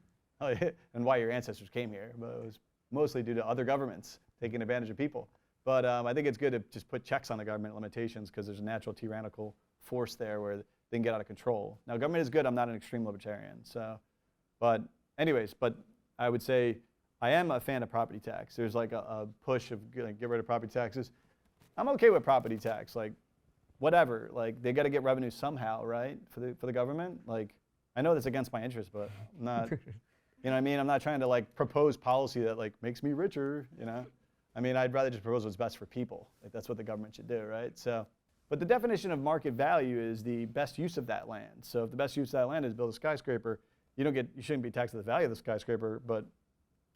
and why your ancestors came here. But it was mostly due to other governments taking advantage of people. But I think it's good to just put checks on the government limitations, because there's a natural tyrannical force there where they can get out of control. Now, government is good. I'm not an extreme libertarian. But I would say I am a fan of property tax. There's like a push of get rid of property taxes. I'm okay with property tax. Like, whatever. Like, they got to get revenue somehow, right? For the government. Like, I know that's against my interest, but I'm not. You know what I mean? I'm not trying to like propose policy that like makes me richer. I mean, I'd rather just propose what's best for people. Like, that's what the government should do, right? So, but the definition of market value is the best use of that land. So if the best use of that land is build a skyscraper, you shouldn't be taxed at the value of the skyscraper, but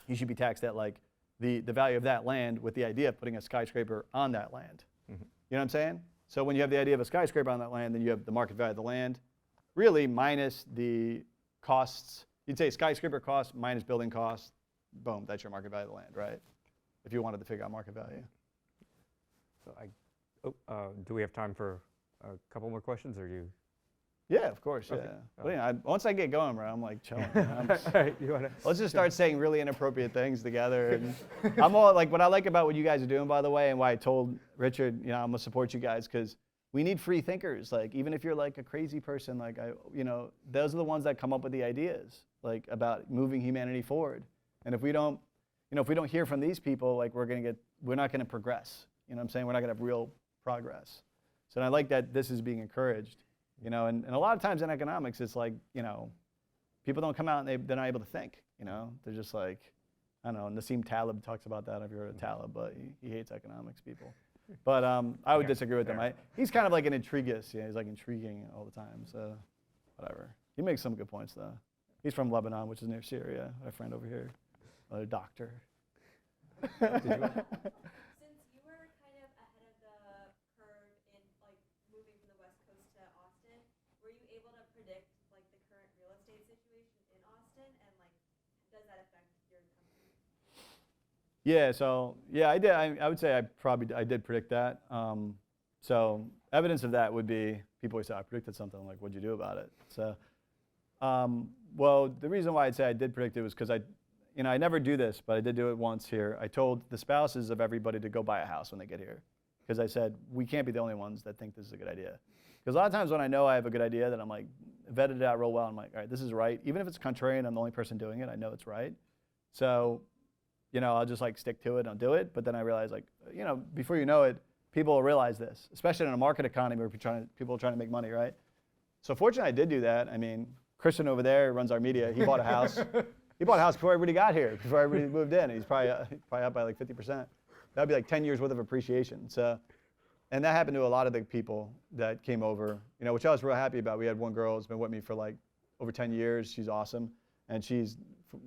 you should be taxed at like the value of that land with the idea of putting a skyscraper on that land. Mm-hmm. You know what I'm saying? So when you have the idea of a skyscraper on that land, then you have the market value of the land, really minus the costs. You'd say skyscraper costs minus building costs. Boom, that's your market value of the land, right? If you wanted to figure out market value. So do we have time for a couple more questions, or you? Yeah, of course. Okay. Yeah. Well, once I get going, bro, I'm like chilling. Let's just start saying really inappropriate things together. And I'm all like, what I like about what you guys are doing, by the way, and why I told Richard, I'm gonna support you guys, because we need free thinkers. Like, even if you're like a crazy person, like those are the ones that come up with the ideas, like about moving humanity forward. And if we don't hear from these people, like we're not gonna progress. You know what I'm saying? We're not gonna have real progress. So I like that this is being encouraged. And a lot of times in economics, it's like, people don't come out and they're not able to think. They're just like, I don't know. Nassim Taleb talks about that. I've heard of Taleb, but he hates economics people. But I would disagree with him. He's kind of like an intriguist. He's like intriguing all the time. So whatever. He makes some good points though. He's from Lebanon, which is near Syria. My friend over here, a doctor. Since you were kind of ahead of the curve in like moving from the West Coast to Austin, were you able to predict like the current real estate situation in Austin, and like does that affect your company? Yeah, so yeah, I did. I would say I did predict that. So evidence of that would be people always say I predicted something. I'm like, what'd you do about it? So, well, the reason why I'd say I did predict it was because I never do this, but I did do it once here. I told the spouses of everybody to go buy a house when they get here, because I said we can't be the only ones that think this is a good idea. Because a lot of times when I know I have a good idea, that I'm like vetted it out real well. I'm like, all right, this is right. Even if it's contrarian, I'm the only person doing it. I know it's right. So, I'll just like stick to it and I'll do it. But then I realize like, before you know it, people will realize this, especially in a market economy where people are trying to make money, right? So fortunately, I did do that. I mean, Christian over there runs our media. He bought a house. He bought a house before everybody got here, before everybody moved in. He's probably up by like 50%. That'd be like 10 years worth of appreciation. So, and that happened to a lot of the people that came over, which I was real happy about. We had one girl who's been with me for like over 10 years. She's awesome. And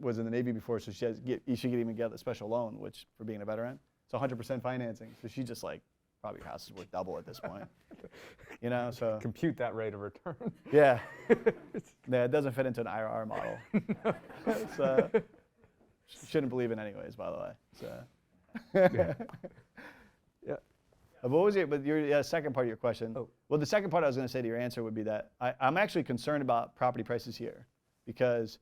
was in the Navy before, so she could even get a special loan, which for being a veteran, it's 100% financing. So she just like, probably your house is worth double at this point. So. Compute that rate of return. Yeah. Yeah, it doesn't fit into an IRR model. So, shouldn't believe it anyways, by the way. So. Yeah. What was your second part of your question? Oh. Well, the second part I was going to say to your answer would be that I'm actually concerned about property prices here, because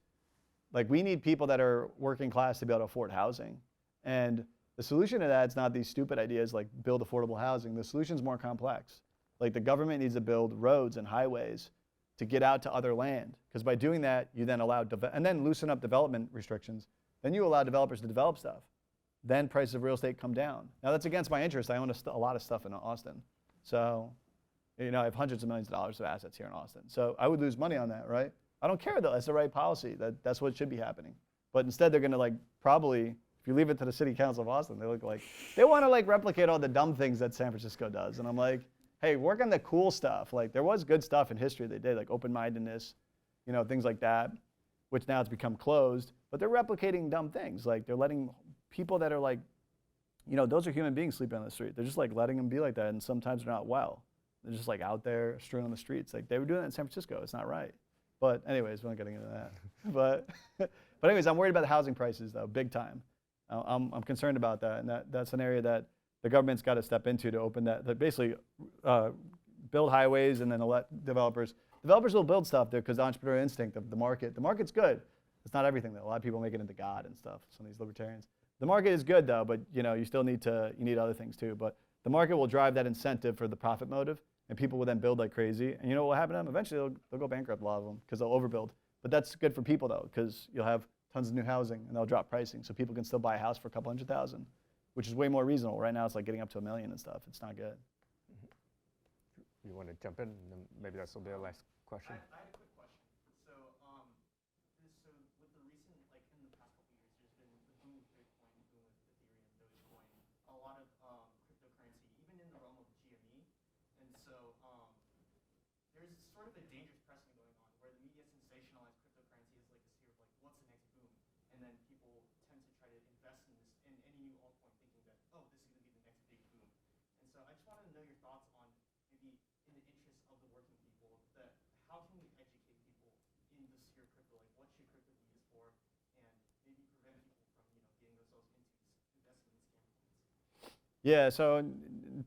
like we need people that are working class to be able to afford housing. And the solution to that is not these stupid ideas like build affordable housing. The solution is more complex. Like the government needs to build roads and highways to get out to other land. Because by doing that, you then and then loosen up development restrictions. Then you allow developers to develop stuff. Then prices of real estate come down. Now that's against my interest. I own a lot of stuff in Austin. So, I have hundreds of millions of dollars of assets here in Austin. So I would lose money on that, right? I don't care though, that's the right policy. That's what should be happening. But instead they're gonna like probably, if you leave it to the city council of Austin, they wanna like replicate all the dumb things that San Francisco does. And I'm like, hey, work on the cool stuff. Like there was good stuff in history they did, like open-mindedness, things like that, which now it's become closed, but they're replicating dumb things. Like they're letting people that are like, those are human beings sleeping on the street. They're just like letting them be like that, and sometimes they're not well. They're just like out there strewn on the streets. Like they were doing that in San Francisco. It's not right. But anyways, we're not getting into that. but anyways, I'm worried about the housing prices though, big time. I'm concerned about that, and that's an area that the government's got to step into to open that basically build highways and then let developers will build stuff there because the entrepreneurial instinct of the market. The market's good. It's not everything though. A lot of people make it into God and stuff. Some of these libertarians. The market is good though, but you still need other things too. But the market will drive that incentive for the profit motive, and people will then build like crazy. And you know what will happen to them? Eventually they'll go bankrupt, a lot of them, because they'll overbuild. But that's good for people though, because you'll have tons of new housing and they'll drop pricing, so people can still buy a house for a couple $100,000, which is way more reasonable. Right now it's like getting up to $1 million and stuff. It's not good. You want to jump in? And then maybe this will be our last question. I had a quick question. So, so with the recent, like in the past couple years, there's been the boom with Bitcoin, the boom with Ethereum, Dogecoin, a lot of cryptocurrency, even in the realm of GME. And so there's sort of a dangerous precedent going on where the media sensationalizes cryptocurrency as like a sphere of like, what's the next boom? And then people tend to try to invest in this in any new altcoin thinking that, oh, this is going to be the next big boom. And so I just wanted to know your thoughts on maybe in the interest of the working people, that how can we educate people in the sphere of crypto? Like, what should crypto be used for, and maybe prevent people from, getting themselves into investing in scam coins? Yeah, so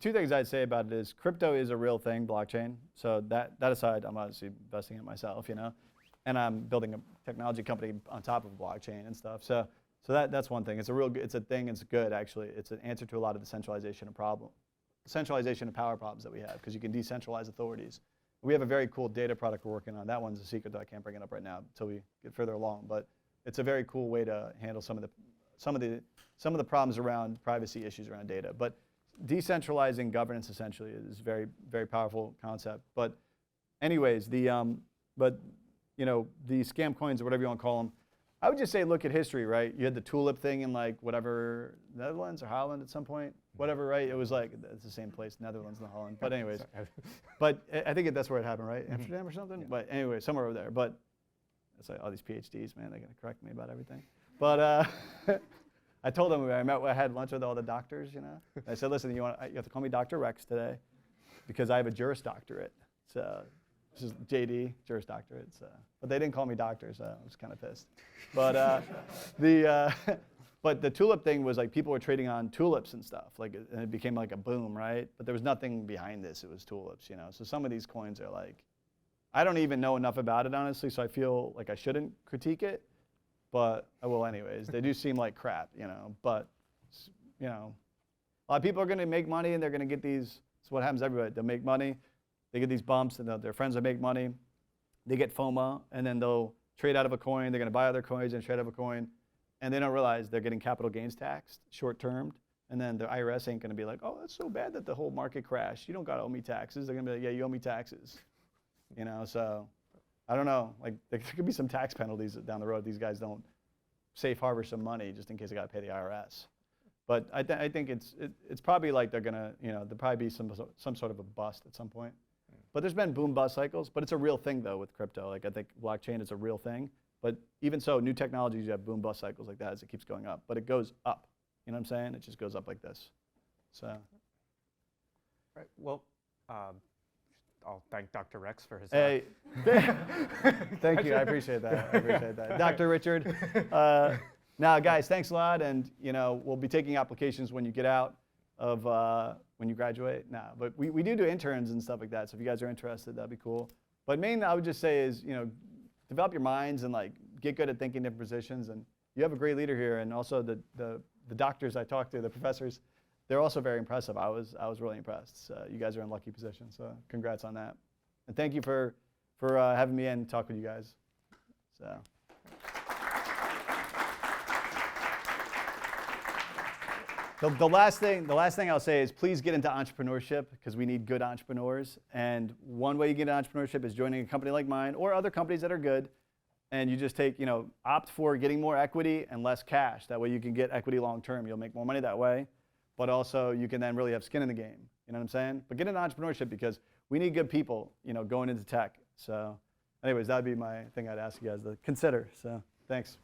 two things I'd say about it is crypto is a real thing, blockchain. So that aside, I'm obviously investing in it myself, and I'm building a technology company on top of blockchain and stuff. So that's one thing. It's a thing. It's good actually. It's an answer to a lot of the centralization of power problems that we have, because you can decentralize authorities. We have a very cool data product we're working on. That one's a secret, though I can't bring it up right now until we get further along. But it's a very cool way to handle some of the problems around privacy issues around data. But decentralizing governance essentially is a very, very powerful concept. But anyways, the scam coins or whatever you want to call them, I would just say look at history, right? You had the tulip thing in like whatever, Netherlands or Holland at some point, whatever, right? It was like, it's the same place, Netherlands and Holland. But anyways, but I think that's where it happened, right? Amsterdam or something? Yeah. But anyway, somewhere over there. But it's like all these PhDs, man, they're going to correct me about everything. But I told them, I had lunch with all the doctors, I said, listen, you have to call me Dr. Rex today because I have a Juris Doctorate. So this is JD, Juris Doctorate. So. But they didn't call me doctor, so I was kind of pissed. But but the tulip thing was like people were trading on tulips and stuff, and it became like a boom, right? But there was nothing behind this. It was tulips, So some of these coins are like, I don't even know enough about it, honestly, so I feel like I shouldn't critique it, but I will anyways. They do seem like crap, But, a lot of people are going to make money, and they're going to get these. It's what happens to everybody. They'll make money. They get these bumps, and their friends will make money. They get FOMO, and then they'll trade out of a coin. They're going to buy other coins and trade out of a coin, and they don't realize they're getting capital gains taxed short-termed, and then the IRS ain't going to be like, oh, that's so bad that the whole market crashed. You don't got to owe me taxes. They're going to be like, yeah, you owe me taxes. So I don't know. Like there could be some tax penalties down the road. These guys don't safe harbor some money just in case they got to pay the IRS. But I think it's probably like they're going to, there'll probably be some sort of a bust at some point. But there's been boom bust cycles, but it's a real thing though with crypto. Like I think blockchain is a real thing, but even so, new technologies, you have boom bust cycles like that as it keeps going up, but it goes up. You know what I'm saying? It just goes up like this. So. Right. Well, I'll thank Dr. Rex for his. Hey, thank you. I appreciate that. Dr. Richard. Now, guys, thanks a lot, and we'll be taking applications when you get out of when you graduate. Nah, but we do interns and stuff like that. So if you guys are interested, that'd be cool. But mainly, I would just say is develop your minds and like get good at thinking different positions. And you have a great leader here, and also the doctors I talked to, the professors, they're also very impressive. I was really impressed. So you guys are in lucky position. So congrats on that. And thank you for having me in and talk with you guys. So. The last thing I'll say is please get into entrepreneurship because we need good entrepreneurs. And one way you get into entrepreneurship is joining a company like mine or other companies that are good. And you just opt for getting more equity and less cash. That way you can get equity long term. You'll make more money that way. But also you can then really have skin in the game. You know what I'm saying? But get into entrepreneurship because we need good people, going into tech. So anyways, that would be my thing I'd ask you guys to consider. So thanks.